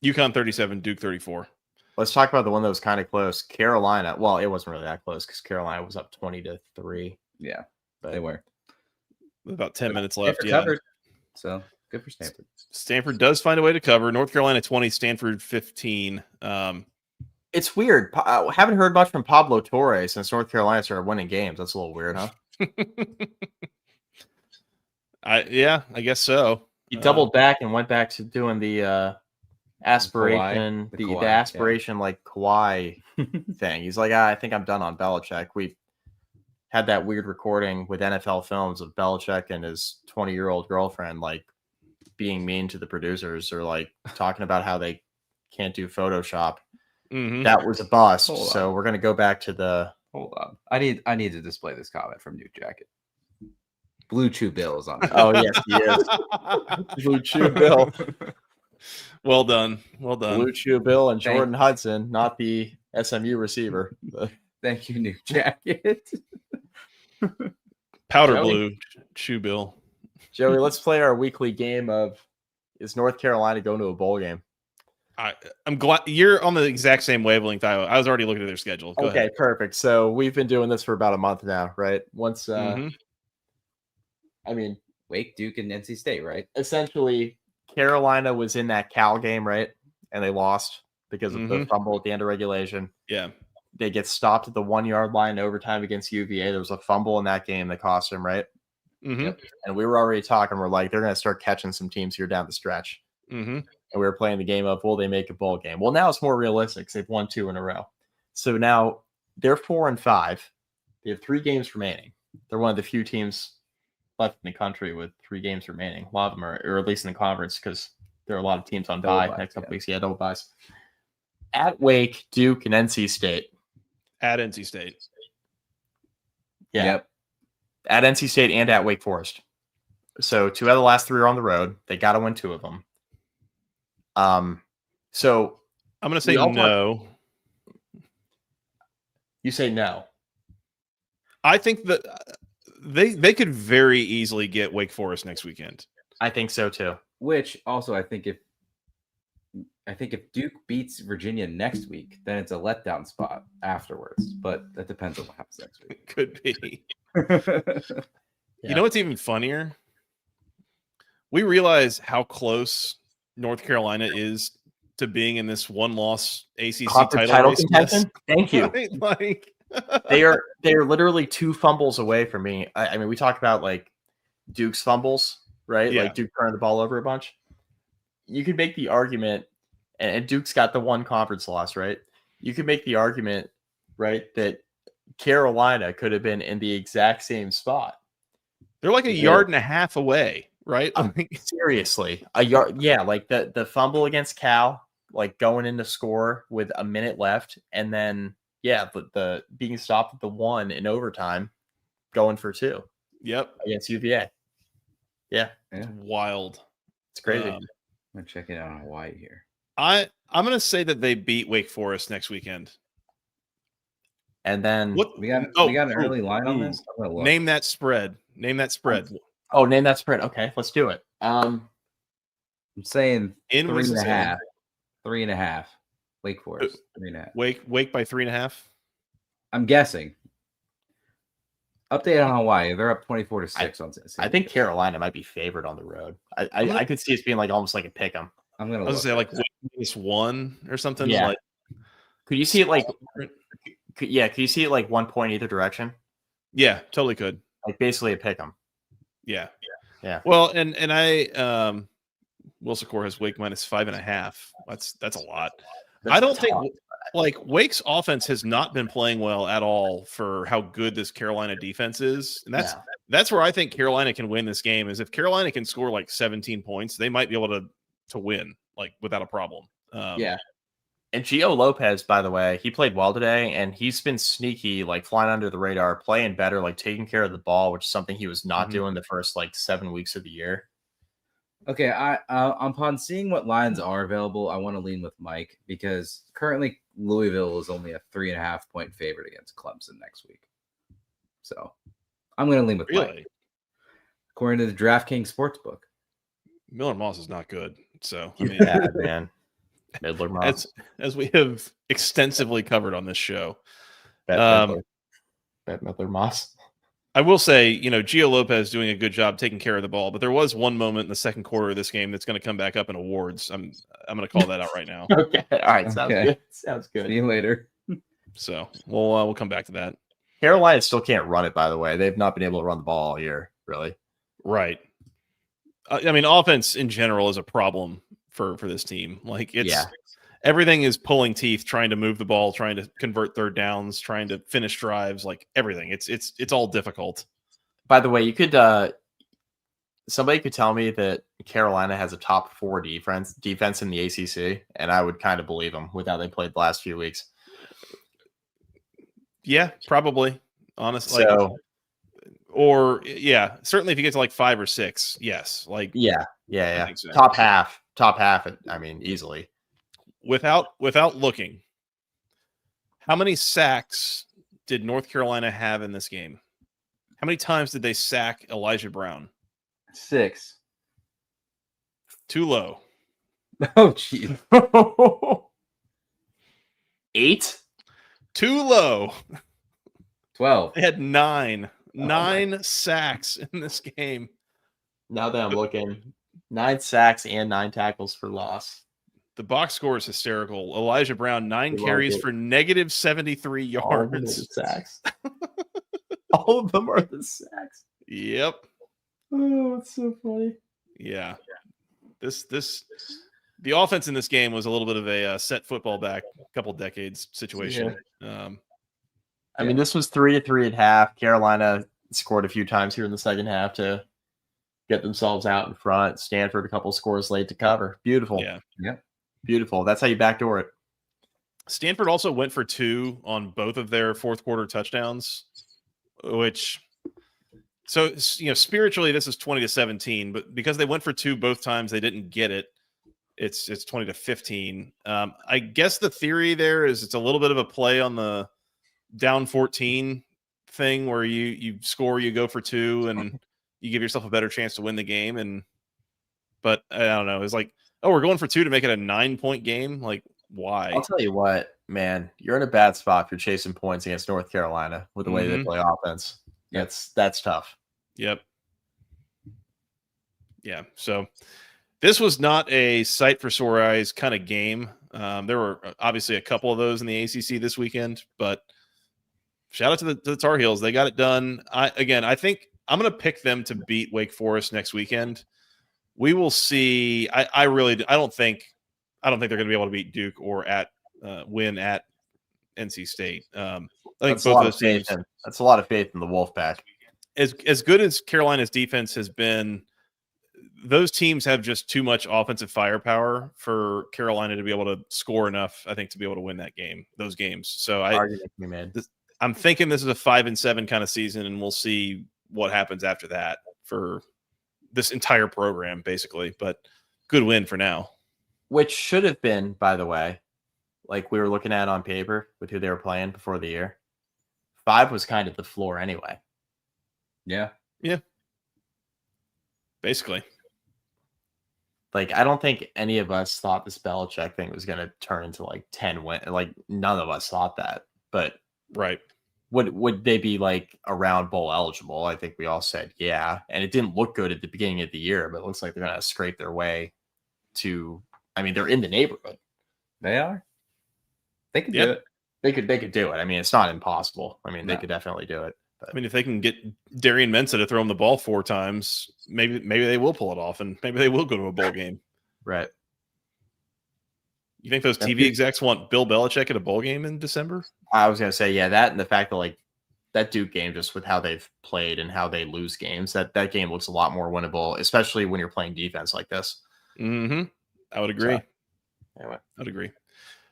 UConn 37, Duke 34. Let's talk about the one that was kind of close. Carolina. Well, it wasn't really that close because Carolina was up 20-3. Yeah, but they were. About 10 minutes left. Yeah. Covered. So good for Stanford. Stanford does find a way to cover. North Carolina 20, Stanford 15. It's weird. I haven't heard much from Pablo Torre since North Carolina started winning games. That's a little weird, huh? I guess so. He doubled back and went back to doing the aspiration, the aspiration like Kawhi thing. He's like, I think I'm done on Belichick. We had that weird recording with NFL Films of Belichick and his 20-year-old girlfriend like being mean to the producers or like talking about how they can't do Photoshop. Mm-hmm. That was a bust. So we're gonna go back to the. Hold on, I need to display this comment from New Jacket. Blue Chew Bill is on. Oh yes, he is. Blue Chew Bill. Well done. Blue Chew Bill and Jordan Hudson, not the SMU receiver. Thank you, New Jacket. Powder Blue Chew Bill. Joey, let's play our weekly game of is North Carolina going to a bowl game? I'm glad you're on the exact same wavelength. I was already looking at their schedule. Go ahead. Perfect. So we've been doing this for about a month now, right? Once, I mean, Wake, Duke, and NC State, right? Essentially, Carolina was in that Cal game, right? And they lost because of the fumble at the end of regulation. Yeah. They get stopped at the 1-yard line in overtime against UVA. There was a fumble in that game that cost them, right? Mm-hmm. Yep. And we were already talking. We're like, they're going to start catching some teams here down the stretch. Mm-hmm. And we were playing the game of, will they make a bowl game? Well, now it's more realistic because they've won 2 in a row. So now they're 4-5. They have 3 games remaining. They're one of the few teams left in the country with 3 games remaining. A lot of them are, or at least in the conference, because there are a lot of teams on bye next couple weeks. Yeah, double buys. At Wake, Duke, and NC State. At NC State. Yeah. Yep. At NC State and at Wake Forest. So 2 out of the last 3 are on the road. They got to win 2 of them. So I'm going to say no. You say no. I think that they could very easily get Wake Forest next weekend. I think so too. Which also I think if Duke beats Virginia next week, then it's a letdown spot afterwards. But that depends on what happens next week. It could be. You know what's even funnier? We realize how close North Carolina is to being in this 1-loss ACC title contention. Thank you. Right? Like, They are literally 2 fumbles away from me. I mean, we talked about like Duke's fumbles, right? Yeah. Like Duke turning the ball over a bunch. You could make the argument, and Duke's got the 1 conference loss, right? You could make the argument, right, that Carolina could have been in the exact same spot. They're like a yard and a half away, right? Seriously, a yard. Yeah, like the fumble against Cal, like going in to score with a minute left, and then the being stopped at the 1 in overtime, going for 2. Yep, against UVA. Yeah, it's wild. It's crazy. I'm gonna check it out on Hawaii here. I'm gonna say that they beat Wake Forest next weekend. And then we got an early line on this. Name that spread. Name that spread. Oh, name that spread. Okay, let's do it. I'm saying in 3.5. 3.5. Wake Forest 3.5. Wake by 3.5. I'm guessing. Update on Hawaii. They're up 24-6 on Cincinnati. I think Carolina might be favored on the road. I could see it being like almost like a pick 'em. I'm gonna. I was gonna say like -1 or something. Yeah. Like, could you see it like? Could you see it like 1 point either direction? Yeah, totally could. Like basically a pick 'em. Yeah. Well, and Will Secor has Wake -5.5. That's a lot. I don't think like Wake's offense has not been playing well at all for how good this Carolina defense is, and that's where I think Carolina can win this game. Is if Carolina can score like 17 points, they might be able to win like without a problem. And Gio Lopez, by the way, he played well today, and he's been sneaky, like flying under the radar, playing better, like taking care of the ball, which is something he was not doing the first like 7 weeks of the year. Okay, upon seeing what lines are available, I want to lean with Mike because currently Louisville is only a 3.5 point favorite against Clemson next week. So I'm going to lean with Mike. According to the DraftKings Sportsbook. Miller Moss is not good. So I mean, yeah, man. Midler Moss. As we have extensively covered on this show. Midler Moss. I will say, Gio Lopez doing a good job taking care of the ball, but there was one moment in the second quarter of this game that's going to come back up in awards. I'm going to call that out right now. Okay. All right. Sounds good. Sounds good. See you later. So we'll come back to that. Carolina still can't run it, by the way. They've not been able to run the ball all year, really. Right. I mean, offense in general is a problem for this team. Like everything is pulling teeth, trying to move the ball, trying to convert third downs, trying to finish drives, like everything. It's all difficult. By the way, you could somebody could tell me that Carolina has a top 4 defense in the ACC, and I would kind of believe them with how they played the last few weeks. Yeah, probably. Honestly, certainly if you get to like 5 or 6, yes. Like yeah. So. Top half. I mean, easily. Without looking, how many sacks did North Carolina have in this game? How many times did they sack Elijah Brown? 6. Too low. Oh, geez. 8? Too low. 12. They had 9 sacks in this game. Now that I'm looking, 9 sacks and 9 tackles for loss. The box score is hysterical. Elijah Brown, 9 carries for -73 yards. Sacks. All of them are the sacks. Yep. Oh, it's so funny. Yeah. The offense in this game was a little bit of a set football back a couple decades situation. Yeah. I mean, this was 3-3 at half. Carolina scored a few times here in the second half to get themselves out in front. Stanford, a couple scores late to cover. Beautiful. Yeah. Beautiful. That's how you backdoor it. Stanford also went for 2 on both of their fourth quarter touchdowns, which spiritually this is 20-17, but because they went for 2 both times, they didn't get it. It's 20-15. I guess the theory there is it's a little bit of a play on the down 14 thing where you score, you go for 2 and you give yourself a better chance to win the game. But I don't know. It's like, oh, we're going for 2 to make it a 9-point game. Like, why? I'll tell you what, man, you're in a bad spot if you're chasing points against North Carolina with the way they play offense. That's tough. Yep. Yeah. So this was not a sight for sore eyes kind of game. There were obviously a couple of those in the ACC this weekend, but shout out to the Tar Heels. They got it done. I think I'm going to pick them to beat Wake Forest next weekend. We will see. I don't think they're going to be able to beat Duke or win at NC State. I think both those teams. That's a lot of faith in the Wolfpack. As good as Carolina's defense has been, those teams have just too much offensive firepower for Carolina to be able to score enough, I think, to be able to win those games. So I'm thinking this is a 5-7 kind of season, and we'll see what happens after that for this entire program, basically. But good win for now. Which should have been, by the way, like we were looking at on paper with who they were playing before the year. 5 was kind of the floor anyway. Yeah. Yeah. Basically. Like, I don't think any of us thought this Belichick thing was going to turn into like 10 win. Like, none of us thought that. But right. Would they be like around bowl eligible? I think we all said yeah. And it didn't look good at the beginning of the year, but it looks like they're going to scrape their way to. I mean, they're in the neighborhood. They are. They could do it. They could do it. I mean, it's not impossible. I mean, they could definitely do it. But. I mean, if they can get Darian Mensah to throw him the ball 4 times, maybe they will pull it off, and maybe they will go to a bowl game. Right. You think those TV execs want Bill Belichick at a bowl game in December? I was going to say, yeah, that and the fact that like that Duke game, just with how they've played and how they lose games, that game looks a lot more winnable, especially when you're playing defense like this. Mm-hmm. I would agree. So, anyway, I would agree.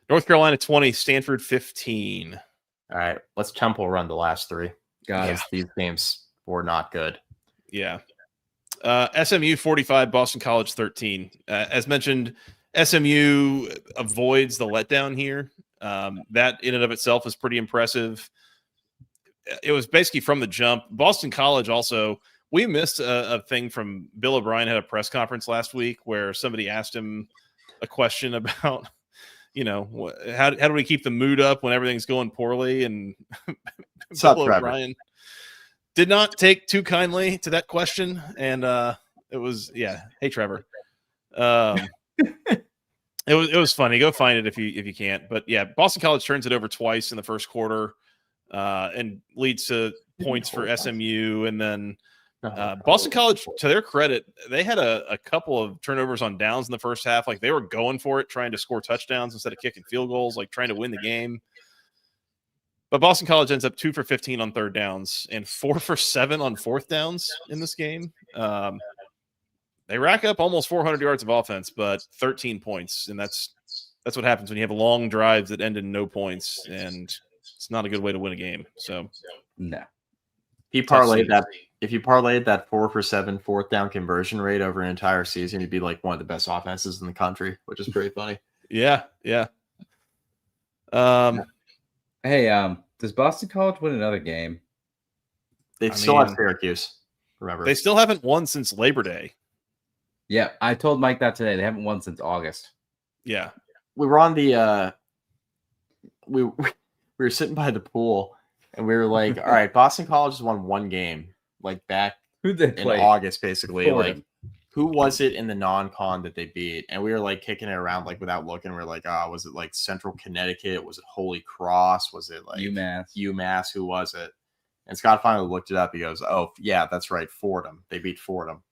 North Carolina 20, Stanford 15. All right, let's tempo run the last 3. Guys, these games were not good. Yeah. SMU 45, Boston College 13. As mentioned, SMU avoids the letdown here. That in and of itself is pretty impressive. It was basically from the jump. Boston College also, we missed a thing from Bill O'Brien had a press conference last week where somebody asked him a question about, how do we keep the mood up when everything's going poorly? And Bill O'Brien did not take too kindly to that question. And it was, hey, Trevor. It was funny. Go find it if you can't. But yeah, Boston College turns it over twice in the first quarter and leads to points for SMU. And then Boston College, to their credit, they had a couple of turnovers on downs in the first half. Like they were going for it, trying to score touchdowns instead of kicking field goals, like trying to win the game. But Boston College ends up 2 for 15 on third downs and 4 for 7 on fourth downs in this game. They rack up almost 400 yards of offense, but 13 points. And that's what happens when you have long drives that end in no points. And it's not a good way to win a game. So, no. If you parlayed that 4 for 7 fourth down conversion rate over an entire season, you'd be like one of the best offenses in the country, which is pretty funny. Yeah. Hey, does Boston College win another game? They still have Syracuse. Remember, they still haven't won since Labor Day. Yeah, I told Mike that today. They haven't won since August. Yeah, we were on the we were sitting by the pool, and we were like, "All right, Boston College has won 1 game, like back in August, basically. Like, who was it in the non-con that they beat?" And we were like kicking it around, like without looking. We're like, "Oh, was it like Central Connecticut? Was it Holy Cross? Was it like UMass? Who was it?" And Scott finally looked it up. He goes, "Oh, yeah, that's right, Fordham. They beat Fordham.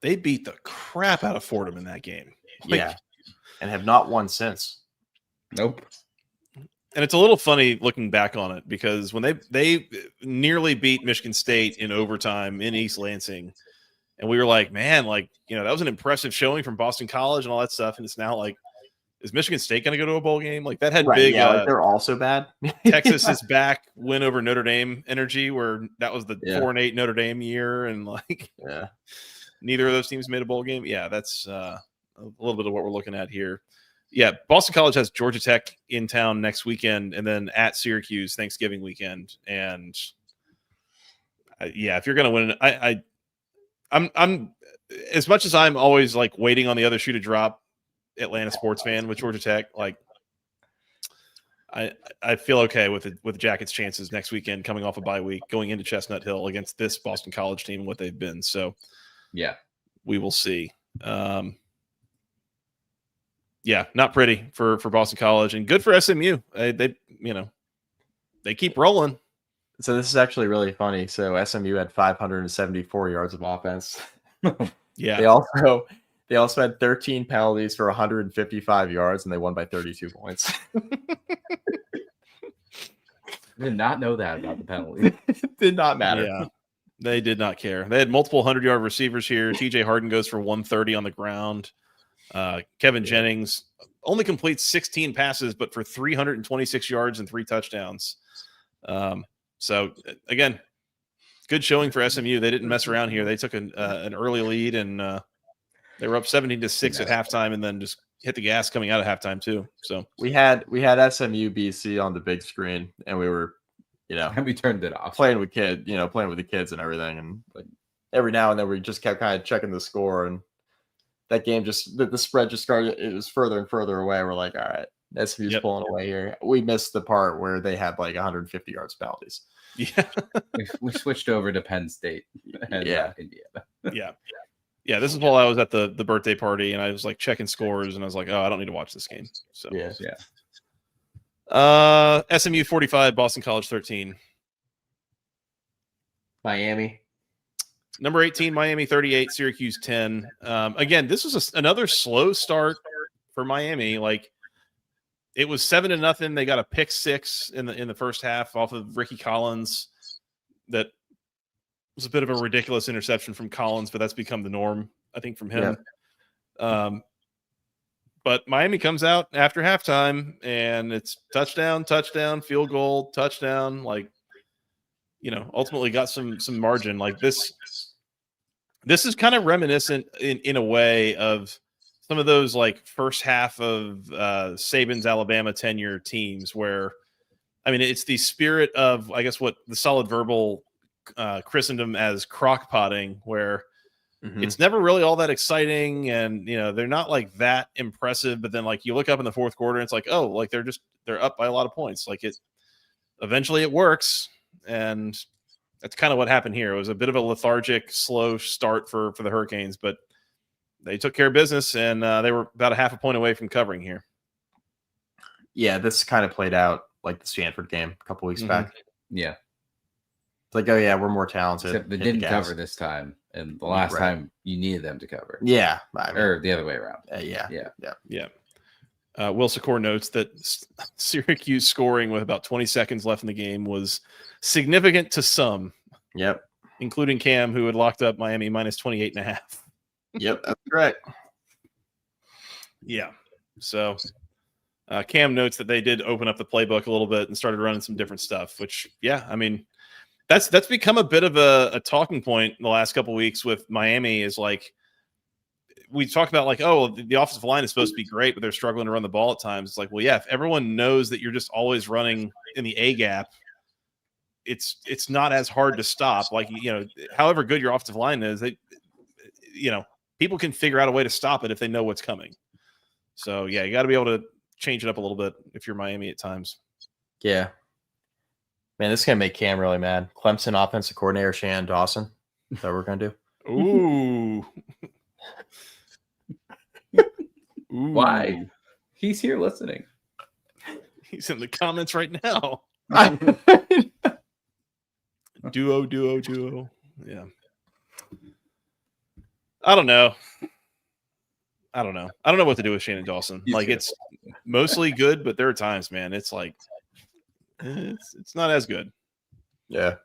They beat the crap out of Fordham in that game. Yeah, and have not won since. Nope." And it's a little funny looking back on it because when they nearly beat Michigan State in overtime in East Lansing, and we were like, man, like, that was an impressive showing from Boston College and all that stuff. And it's now like, is Michigan State going to go to a bowl game? Like that had big. Yeah, like they're also bad. Texas is back win over Notre Dame energy, where that was the 4-8 Notre Dame year, and like, neither of those teams made a bowl game. Yeah, that's a little bit of what we're looking at here. Yeah, Boston College has Georgia Tech in town next weekend, and then at Syracuse Thanksgiving weekend. And if you're going to win, I'm as much as I'm always like waiting on the other shoe to drop, Atlanta sports fan with Georgia Tech, like I feel okay with Jackets' chances next weekend, coming off a bye week, going into Chestnut Hill against this Boston College team and what they've been. So yeah, we will see. Not pretty for Boston College, and good for SMU. They keep rolling. So this is actually really funny. So SMU had 574 yards of offense. Yeah. They also had 13 penalties for 155 yards, and they won by 32 points. I did not know that about the penalty. It did not matter. Yeah. They did not care. They had multiple 100-yard receivers here. TJ Harden goes for 130 on the ground. Kevin Jennings only completes 16 passes, but for 326 yards and 3 touchdowns. So, again, good showing for SMU. They didn't mess around here. They took an early lead, and they were up 17-6 at halftime, and then just hit the gas coming out of halftime too. So we had SMU BC on the big screen, and we were, and we turned it off, playing with the kids and everything, and like every now and then we just kept kind of checking the score, and that game just the spread just started. It was further and further away. We're like, all right, SMU's pulling away here. We missed the part where they had like 150 yards penalties. Yeah, we switched over to Penn State. And Yeah. Indiana. Yeah. This is while I was at the birthday party, and I was like checking scores, and I was like, oh, I don't need to watch this game. So Yeah. SMU 45, Boston College 13. Miami. Number 18, Miami 38, Syracuse 10. Again, this was another slow start for Miami. Like, it was 7-0. They got a pick 6 in the first half off of Ricky Collins. That was a bit of a ridiculous interception from Collins, but that's become the norm, I think, from him. Yeah. But Miami comes out after halftime, and it's touchdown, field goal, touchdown. Like, ultimately got some margin. Like this is kind of reminiscent in a way of some of those like first half of Saban's Alabama tenure teams where, I mean, it's the spirit of, I guess, what the Solid Verbal christened them as crock-potting, where it's never really all that exciting, and they're not like that impressive. But then, like, you look up in the fourth quarter, and it's like, oh, like they're up by a lot of points. Like eventually it works, and that's kind of what happened here. It was a bit of a lethargic, slow start for the Hurricanes, but they took care of business, and they were about a half a point away from covering here. Yeah, this kind of played out like the Stanford game a couple weeks back. Yeah. It's like, oh yeah, we're more talented. Except they didn't cover this time, and the last time you needed them to cover. Yeah, or the other way around. Yeah. Will Secor notes that Syracuse scoring with about 20 seconds left in the game was significant to some. Yep, including Cam, who had locked up Miami minus 28.5. Yep, that's correct. Yeah. So Cam notes that they did open up the playbook a little bit and started running some different stuff, which, I mean, that's become a bit of a talking point in the last couple of weeks with Miami. Is like, we talk about like, oh, the offensive line is supposed to be great, but they're struggling to run the ball at times. It's like, well, yeah, if everyone knows that you're just always running in the A gap, it's not as hard to stop. Like, however good your offensive line is, people can figure out a way to stop it if they know what's coming. So yeah, you got to be able to change it up a little bit if you're Miami at times. Yeah. Man, this is going to make Cam really mad. Clemson offensive coordinator Shannon Dawson. Is that what we're going to do? Ooh. Ooh. Why? He's here listening. He's in the comments right now. Duo. Yeah. I don't know what to do with Shannon Dawson. Like, it's mostly good, but there are times, man, it's like it's not as good. Yeah.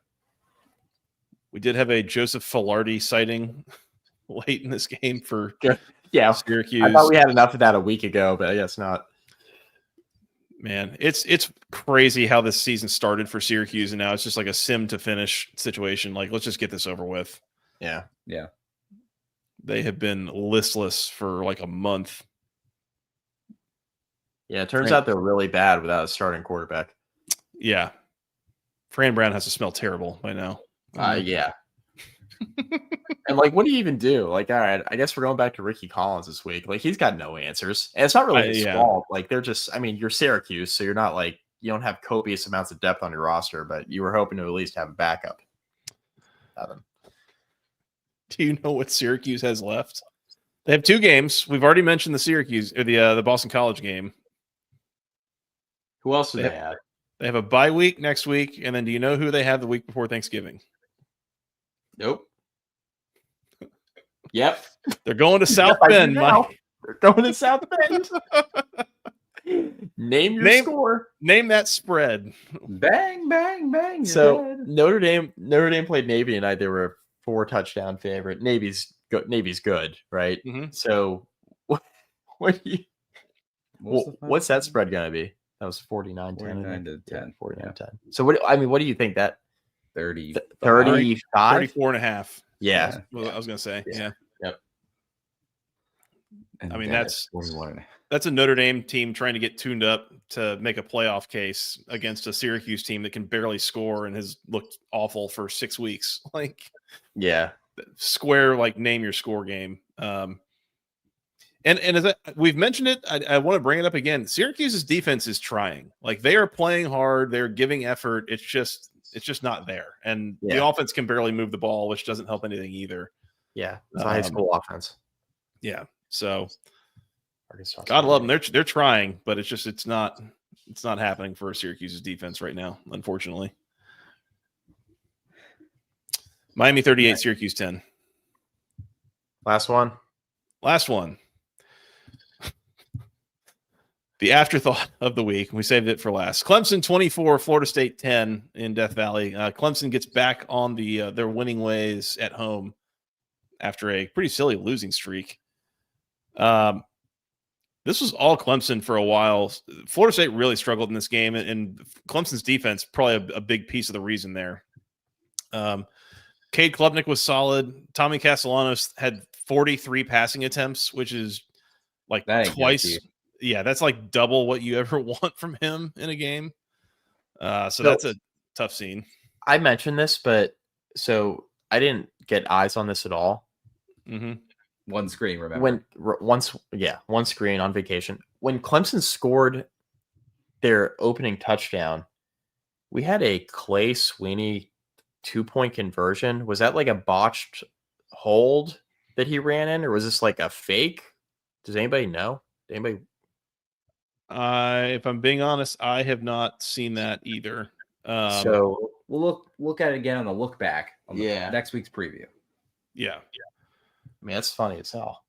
We did have a Joseph Filardi sighting late in this game for Syracuse. I thought we had enough of that a week ago, but I guess not. Man, it's crazy how this season started for Syracuse, and now it's just like a sim to finish situation. Like, let's just get this over with. Yeah. They have been listless for like a month. Yeah, it turns out they're really bad without a starting quarterback. Yeah. Fran Brown has to smell terrible by now. Yeah. And like, what do you even do? Like, all right, I guess we're going back to Ricky Collins this week. Like, he's got no answers. And it's not really his fault. Like, they're just, I mean, you're Syracuse, so you're not like, you don't have copious amounts of depth on your roster, but you were hoping to at least have a backup. Do you know what Syracuse has left? They have 2 games. We've already mentioned the Syracuse or the Boston College game. Who else do they have? They have a bye week next week, and then do you know who they have the week before Thanksgiving? Nope. Yep. They're going to South Bend, Mike. They're going to South Bend. Name your score. Name that spread. Bang, bang, bang. So dead. Notre Dame played Navy tonight. They were a 4-touchdown favorite. Navy's good, right? Mm-hmm. So what's that spread going to be? That was 49-10. 49-10. 49-10. So what do you think that 30 35? 34.5. Yeah. Well, I was going to say. Yeah. Yep. And I mean, that's a Notre Dame team trying to get tuned up to make a playoff case against a Syracuse team that can barely score and has looked awful for 6 weeks. Like, yeah, square, like, name your score game. And as we've mentioned it, I want to bring it up again. Syracuse's defense is trying. Like, they are playing hard. They're giving effort. It's just not there. And the offense can barely move the ball, which doesn't help anything either. Yeah, it's a high school offense. Yeah, so God love them. They're trying, but it's not happening for Syracuse's defense right now, unfortunately. Miami 38, Syracuse 10. Last one. The afterthought of the week. We saved it for last. Clemson 24, Florida State 10 in Death Valley. Clemson gets back on their winning ways at home after a pretty silly losing streak. This was all Clemson for a while. Florida State really struggled in this game, and Clemson's defense probably a big piece of the reason there. Cade Klubnik was solid. Tommy Castellanos had 43 passing attempts, which is like twice. Yeah, that's like double what you ever want from him in a game. So that's a tough scene. I mentioned this, but so I didn't get eyes on this at all. Mm-hmm. One screen, remember? One screen on vacation. When Clemson scored their opening touchdown, we had a Clay Sweeney 2-point conversion. Was that like a botched hold that he ran in, or was this like a fake? Does anybody know? If I'm being honest, I have not seen that either. So we'll look at it again on the look back on next week's preview. Yeah. I mean, that's funny as hell.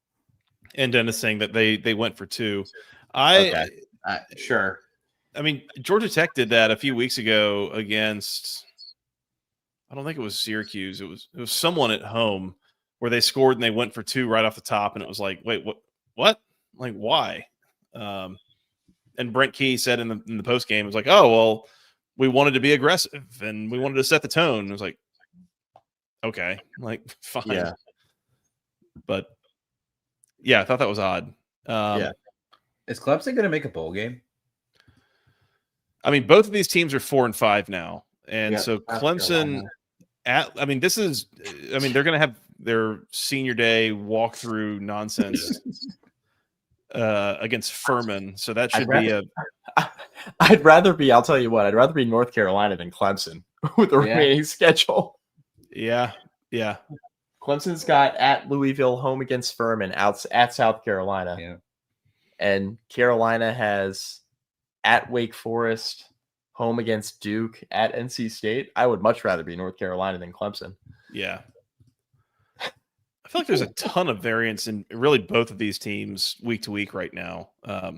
And Dennis saying that they went for 2. Sure. I mean, Georgia Tech did that a few weeks ago against, I don't think it was Syracuse. It was someone at home where they scored and they went for 2 right off the top. And it was like, wait, what? Like, why? And Brent Key said in the post game, it was like, oh, well, we wanted to be aggressive and we wanted to set the tone. And it was like, okay, like, fine. Yeah. But yeah, I thought that was odd. Is Clemson going to make a bowl game? I mean, both of these teams are 4 and 5 now. And so Clemson they're going to have their senior day walkthrough nonsense against Furman. So that should I'll tell you what, I'd rather be North Carolina than Clemson with the remaining schedule. Yeah. Yeah. Clemson's got at Louisville, home against Furman, out at South Carolina. Yeah. And Carolina has at Wake Forest, home against Duke, at NC State. I would much rather be North Carolina than Clemson. Yeah. I feel like there's a ton of variance in really both of these teams week to week right now. I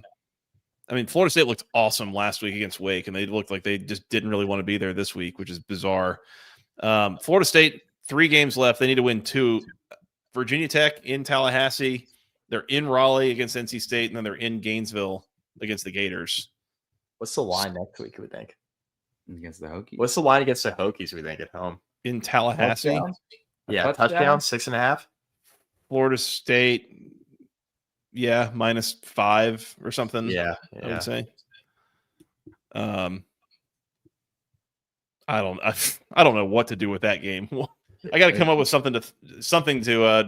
mean, Florida State looked awesome last week against Wake, and they looked like they just didn't really want to be there this week, which is bizarre. Florida State, 3 games left. They need to win 2. Virginia Tech in Tallahassee. They're in Raleigh against NC State, and then they're in Gainesville against the Gators. What's the line next week, we think? Against the Hokies? What's the line against the Hokies, we think, at home? In Tallahassee? Touchdown, 6.5. Florida State, -5 or something. Yeah. I would say. I don't know what to do with that game. I got to come up with something to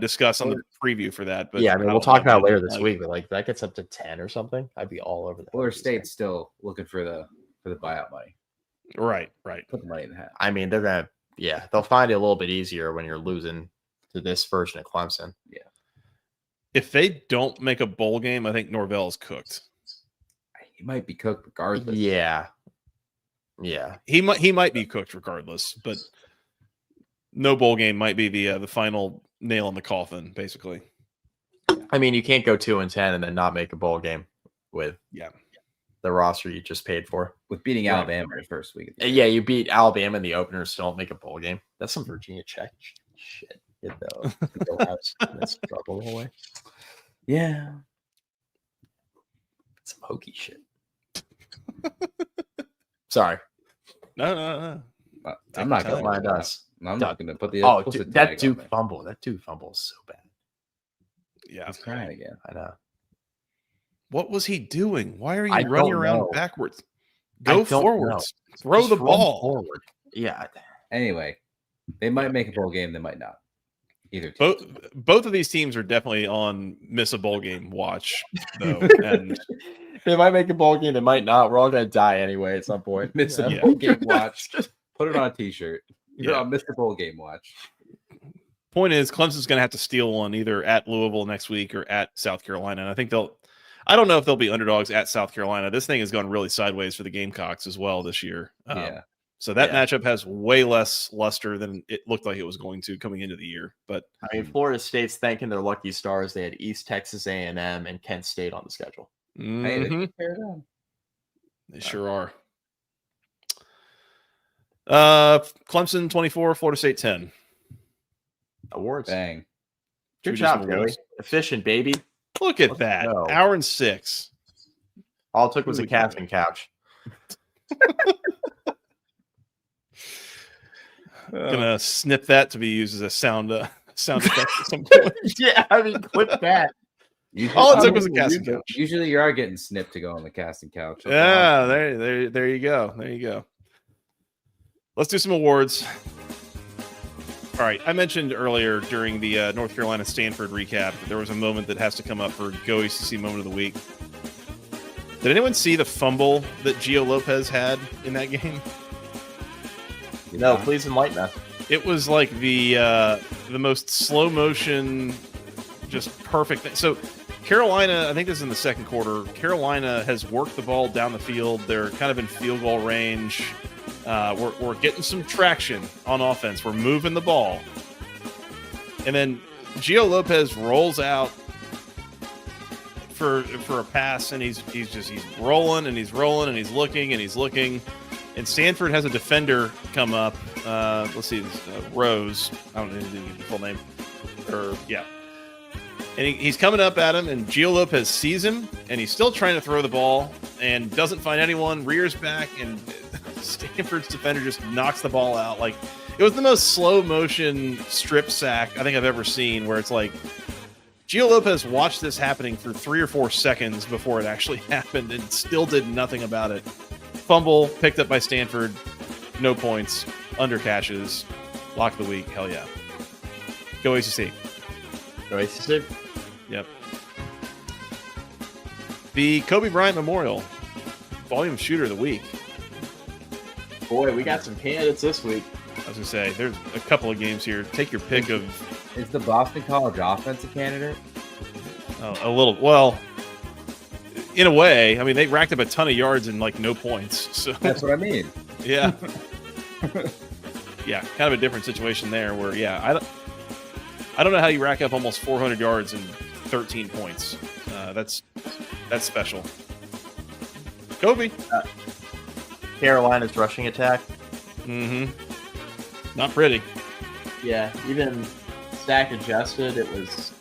discuss on the preview for that. But yeah, I mean, we'll talk about it later this week. But like that gets up to 10 or something, I'd be all over that. Florida State's still looking for the buyout money. Right. Put the money in the hat. I mean, they'll find it a little bit easier when you're losing to this version of Clemson. Yeah. If they don't make a bowl game, I think Norvell is cooked. He might be cooked regardless. Yeah. Yeah, he might be cooked regardless, but no bowl game might be the final nail in the coffin, basically. I mean, you can't go 2-10 and then not make a bowl game with the roster you just paid for. With beating Alabama the first week. Yeah, you beat Alabama in the opener, still don't make a bowl game. That's some Virginia Tech shit. That's trouble the whole way. Yeah. Some hokey shit. Sorry. No. I'm not going to mind us. I'm not going to put the dude, that Duke fumble. That Duke fumble is so bad. Yeah. He's crying again. I know. What was he doing? Why are you running around backwards? Go forwards. Know. Throw Just the ball forward. Yeah. Anyway, they might make a bowl game. They might not. Either team. Both of these teams are definitely on miss a bowl game watch, though. And they might make a bowl game. They might not. We're all going to die anyway at some point. Miss a bowl game watch. Put it on a T-shirt. You're on Mr. Bowl Game watch. Point is, Clemson's going to have to steal one either at Louisville next week or at South Carolina. And I think I don't know if they'll be underdogs at South Carolina. This thing has gone really sideways for the Gamecocks as well this year. So that matchup has way less luster than it looked like it was going to coming into the year. But I mean, Florida State's thanking their lucky stars. They had East Texas A&M and Kent State on the schedule. Mm-hmm. Hey, they sure are. Clemson 24, Florida State 10. Awards. Bang. Good job, Joey. Efficient, baby. Look at that. Go. Hour and 6. All it took was a casting couch. Gonna snip that to be used as a sound effect at some point. Yeah, I mean, clip that. All it took was a casting couch. Usually, you are getting snipped to go on the casting couch. Yeah, there you go. There you go. Let's do some awards. All right, I mentioned earlier during the North Carolina Stanford recap that there was a moment that has to come up for Go ACC Moment of the Week. Did anyone see the fumble that Gio Lopez had in that game? No, please enlighten us. It was like the most slow motion, just perfect thing. So Carolina, I think this is in the second quarter. Carolina has worked the ball down the field. They're kind of in field goal range. We're getting some traction on offense. We're moving the ball, and then Gio Lopez rolls out for a pass, and he's rolling and he's rolling and he's looking. And Stanford has a defender come up. Let's see, Rose. I don't know the full name. And he's coming up at him, and Gio Lopez sees him, and he's still trying to throw the ball and doesn't find anyone, rears back, and Stanford's defender just knocks the ball out. Like, it was the most slow motion strip sack I think I've ever seen, where it's like Gio Lopez watched this happening for 3 or 4 seconds before it actually happened and still did nothing about it. Fumble picked up by Stanford, no points, under cashes, lock of the week. Hell yeah. Go ACC. Go ACC. Yep. The Kobe Bryant Memorial Volume Shooter of the Week. Boy, we got some candidates this week. I was going to say, there's a couple of games here. Take your pick of... Is the Boston College offense a candidate? A little. Well, in a way. I mean, they racked up a ton of yards and, like, no points. So that's what I mean. Yeah. Yeah, kind of a different situation there where, I don't know how you rack up almost 400 yards and 13 points. That's special. Kobe. Carolina's rushing attack. Mm-hmm. Not pretty. Yeah, even stack adjusted, it was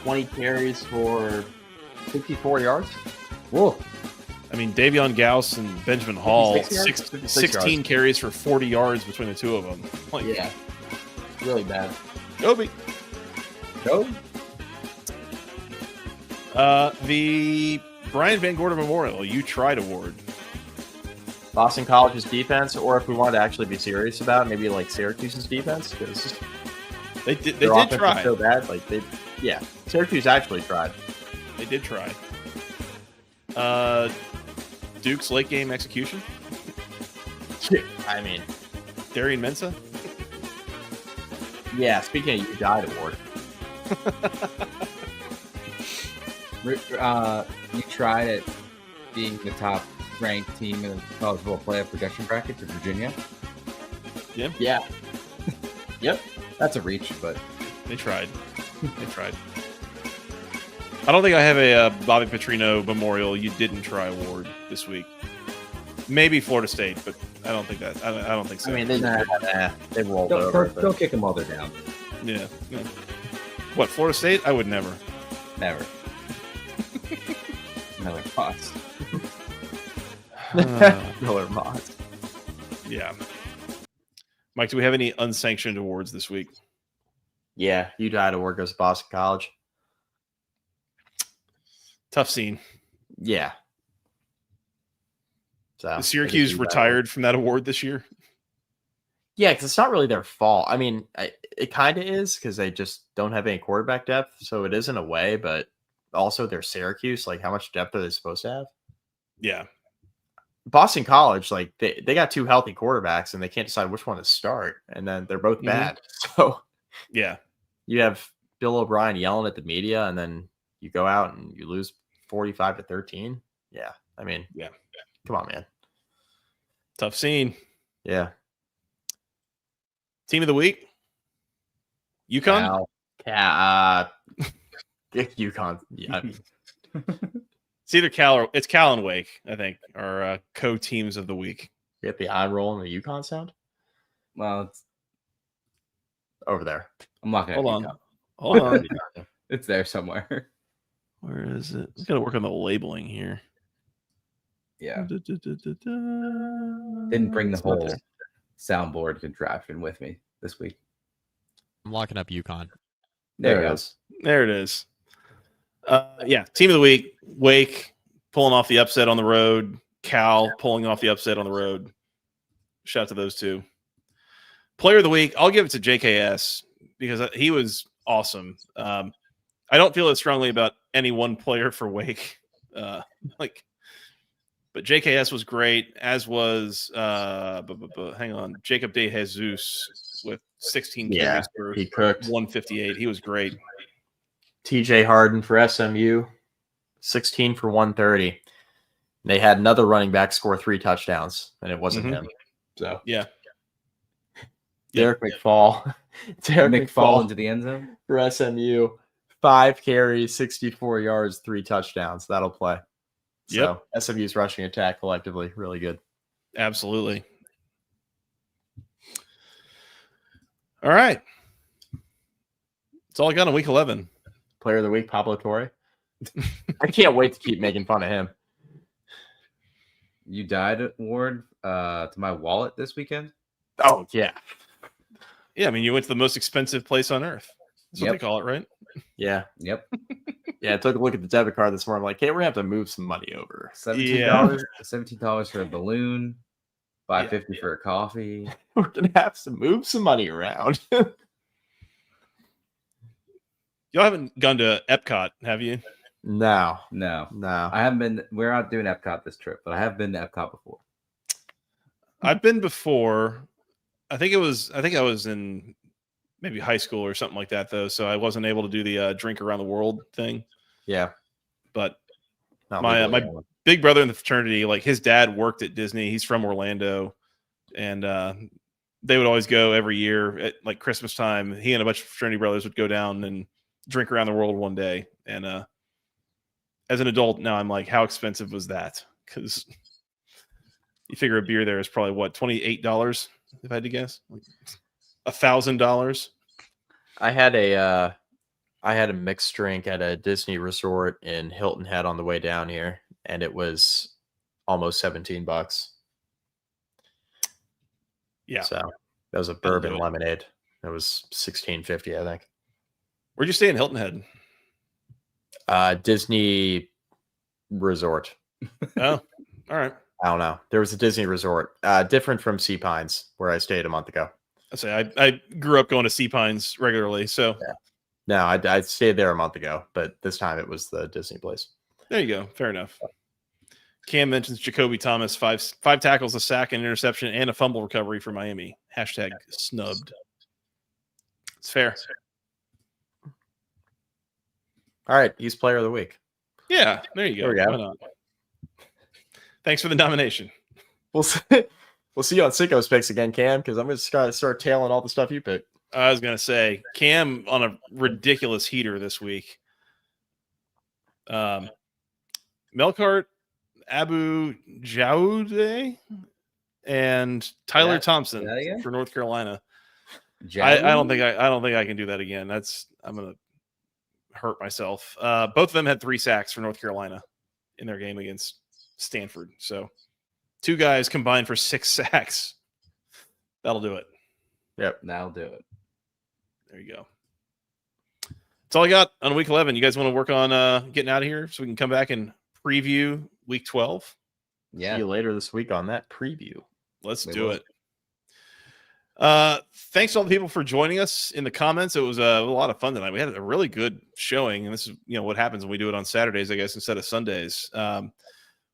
20 carries for 54 yards. Whoa. I mean, Davion Gauss and Benjamin Hall, 16 yards. carries for 40 yards between the two of them. Like, yeah, really bad. Kobe. Go. The Brian Van Gorder Memorial, You Tried Award. Boston College's defense, or if we wanted to actually be serious about it, maybe like Syracuse's defense, because they did try. So bad, Syracuse actually tried. They did try. Duke's late game execution. I mean, Darian Mensah. Yeah, speaking of You Died Award. You tried at being the top ranked team in the college football playoff projection bracket to Virginia. Yeah. Yep. That's a reach, but They tried. They tried. I don't think I have a Bobby Petrino Memorial You Didn't Try award this week. Maybe Florida State, but I don't think that. I don't think so. I mean, they rolled over. don't kick them while they're down. Yeah. What, Florida State? I would never. Never. Another cost. Miller Moss. Yeah. Mike, do we have any unsanctioned awards this week? Yeah, you died to work as Boston College. Tough scene. Yeah. So Is Syracuse retired from that award this year? Yeah, because it's not really their fault. I mean, it kind of is because they just don't have any quarterback depth. So it is in a way, but also they're Syracuse. Like, how much depth are they supposed to have? Yeah. Boston College, like they got two healthy quarterbacks and they can't decide which one to start. And then they're both bad. So yeah, you have Bill O'Brien yelling at the media and then you go out and you lose 45-13. Yeah. I mean, yeah. Come on, man. Tough scene. Yeah. Team of the week? UConn? UConn. Yeah. It's either Cal and Wake, I think, are co-teams of the week. You get the eye roll and the UConn sound? Well, it's over there. I'm not going to Hold on. It's there somewhere. Where is it? We've got to work on the labeling here. Yeah. Didn't bring the whole soundboard contraption with me this week. I'm locking up UConn. There it is. There it is. Yeah, team of the week, Wake pulling off the upset on the road, Cal pulling off the upset on the road. Shout out to those two. Player of the week, I'll give it to JKS because he was awesome. I don't feel as strongly about any one player for Wake. But JKS was great, as was hang on, Jacob De Jesus with 16 carries for he cooked 158. He was great. TJ Harden for SMU, 16 for 130. They had another running back score 3 touchdowns, and it wasn't him. So yeah. Derek McFall. Derek McFall into the end zone for SMU. 5 carries, 64 yards, 3 touchdowns. That'll play. So SMU's rushing attack collectively, really good. Absolutely. All right. That's all I got on week 11. Player of the week, Pablo Torre. I can't wait to keep making fun of him. You died award to my wallet this weekend? Oh, yeah. Yeah, I mean, you went to the most expensive place on earth. That's what they call it, right? Yeah. Yep. Yeah, I took a look at the debit card this morning. I'm like, hey, we're going to have to move some money over. $17 for a balloon, $5.50 for a coffee. We're going to have to move some money around. Y'all haven't gone to Epcot, have you? No. I haven't been. We're not doing Epcot this trip, but I have been to Epcot before. I've been before. I think I was in maybe high school or something like that, though. So I wasn't able to do the drink around the world thing. Yeah. But my big brother in the fraternity, like his dad worked at Disney. He's from Orlando. And they would always go every year at like Christmas time. He and a bunch of fraternity brothers would go down and drink around the world one day. And as an adult now, I'm like, how expensive was that? Because you figure a beer there is probably what, $28 if I had to guess, like $1,000. I had a mixed drink at a Disney resort in Hilton Head on the way down here, and it was almost $17. Yeah, so that was a bourbon lemonade. It was $16.50, I think. Where'd you stay in Hilton Head? Disney Resort. Oh, all right. I don't know. There was a Disney Resort, different from Sea Pines, where I stayed a month ago. I grew up going to Sea Pines regularly, so yeah. No, I stayed there a month ago, but this time it was the Disney place. There you go. Fair enough. Cam mentions Jacoby Thomas, five tackles, a sack, an interception, and a fumble recovery for Miami. Hashtag snubbed. It's fair. All right, he's player of the week. Yeah, there you go. Why not? Thanks for the nomination. We'll see you on Sicko's picks again, Cam, because I'm going to start tailing all the stuff you picked. I was going to say, Cam on a ridiculous heater this week. Melkart, Abu Jaude, and Tyler Thompson for North Carolina. I don't think I can do that again. I'm going to hurt myself. Both of them had 3 sacks for North Carolina in their game against Stanford. So 2 guys combined for 6 sacks. That'll do it. Yep, that'll do it. There you go. That's all I got on week 11. You guys want to work on getting out of here so we can come back and preview week 12? Yeah. See you later this week on that preview. Let's do it. Thanks to all the people for joining us in the comments. It was a lot of fun tonight. We had a really good showing, and this is what happens when we do it on Saturdays, I guess, instead of Sundays.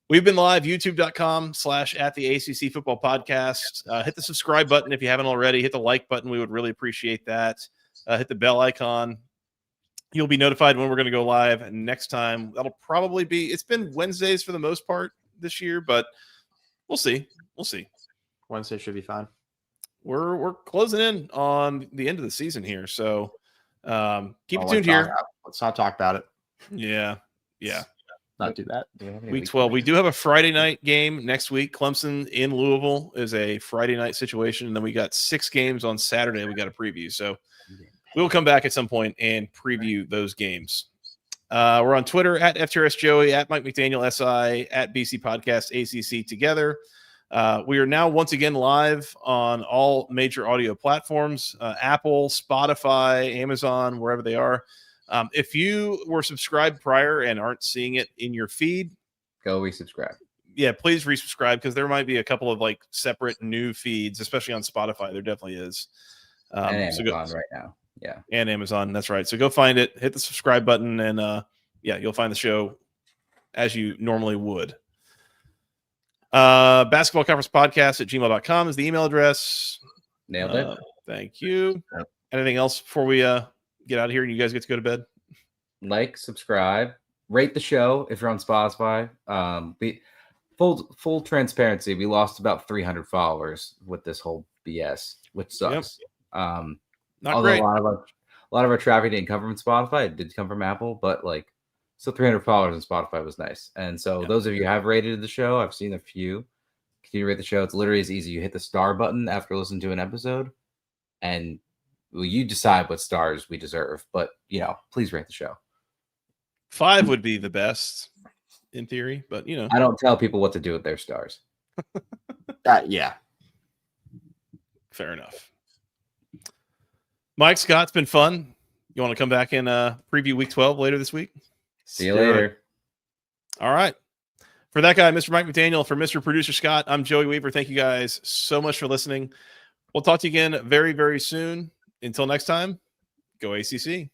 We've been live, youtube.com/@the-ACC Football Podcast. Hit the subscribe button if you haven't already. Hit the like button. We would really appreciate that. Hit the bell icon. You'll be notified when we're going to go live next time. That'll probably be, it's been Wednesdays for the most part this year, but we'll see. Wednesday should be fine. We're closing in on the end of the season here, so keep it tuned here. Let's not talk about it. Yeah. Not do that. Week 12. We do have a Friday night game next week. Clemson in Louisville is a Friday night situation, and then we got 6 games on Saturday we got to preview. So we'll come back at some point and preview those games. We're on Twitter at FTRSJoey, at Mike McDaniel SI, at BC Podcast ACC together. We are now once again live on all major audio platforms, Apple, Spotify, Amazon, wherever they are. If you were subscribed prior and aren't seeing it in your feed, go resubscribe. Yeah, please resubscribe, because there might be a couple of separate new feeds, especially on Spotify. There definitely is. And Amazon right now. Yeah. And Amazon. That's right. So go find it, hit the subscribe button, and you'll find the show as you normally would. Basketball Conference Podcast @gmail.com is the email address. Nailed it. Thank you. Yep. Anything else before we get out of here and you guys get to go to bed? Like, subscribe, rate the show if you're on Spotify. Full transparency, we lost about 300 followers with this whole BS, which sucks. Yep. Not although great. a lot of our traffic didn't come from Spotify, it did come from Apple, but so 300 followers on Spotify was nice. And so those of you who have rated the show, I've seen a few. Continue to rate the show. It's literally as easy. You hit the star button after listening to an episode, and you decide what stars we deserve. But please rate the show. 5 would be the best in theory, but I don't tell people what to do with their stars. Yeah. Fair enough. Mike, Scott, it's been fun. You want to come back and preview week 12 later this week? See you later. All right. For that guy, Mr. Mike McDaniel, for Mr. Producer Scott, I'm Joey Weaver. Thank you guys so much for listening. We'll talk to you again very, very soon. Until next time, go ACC.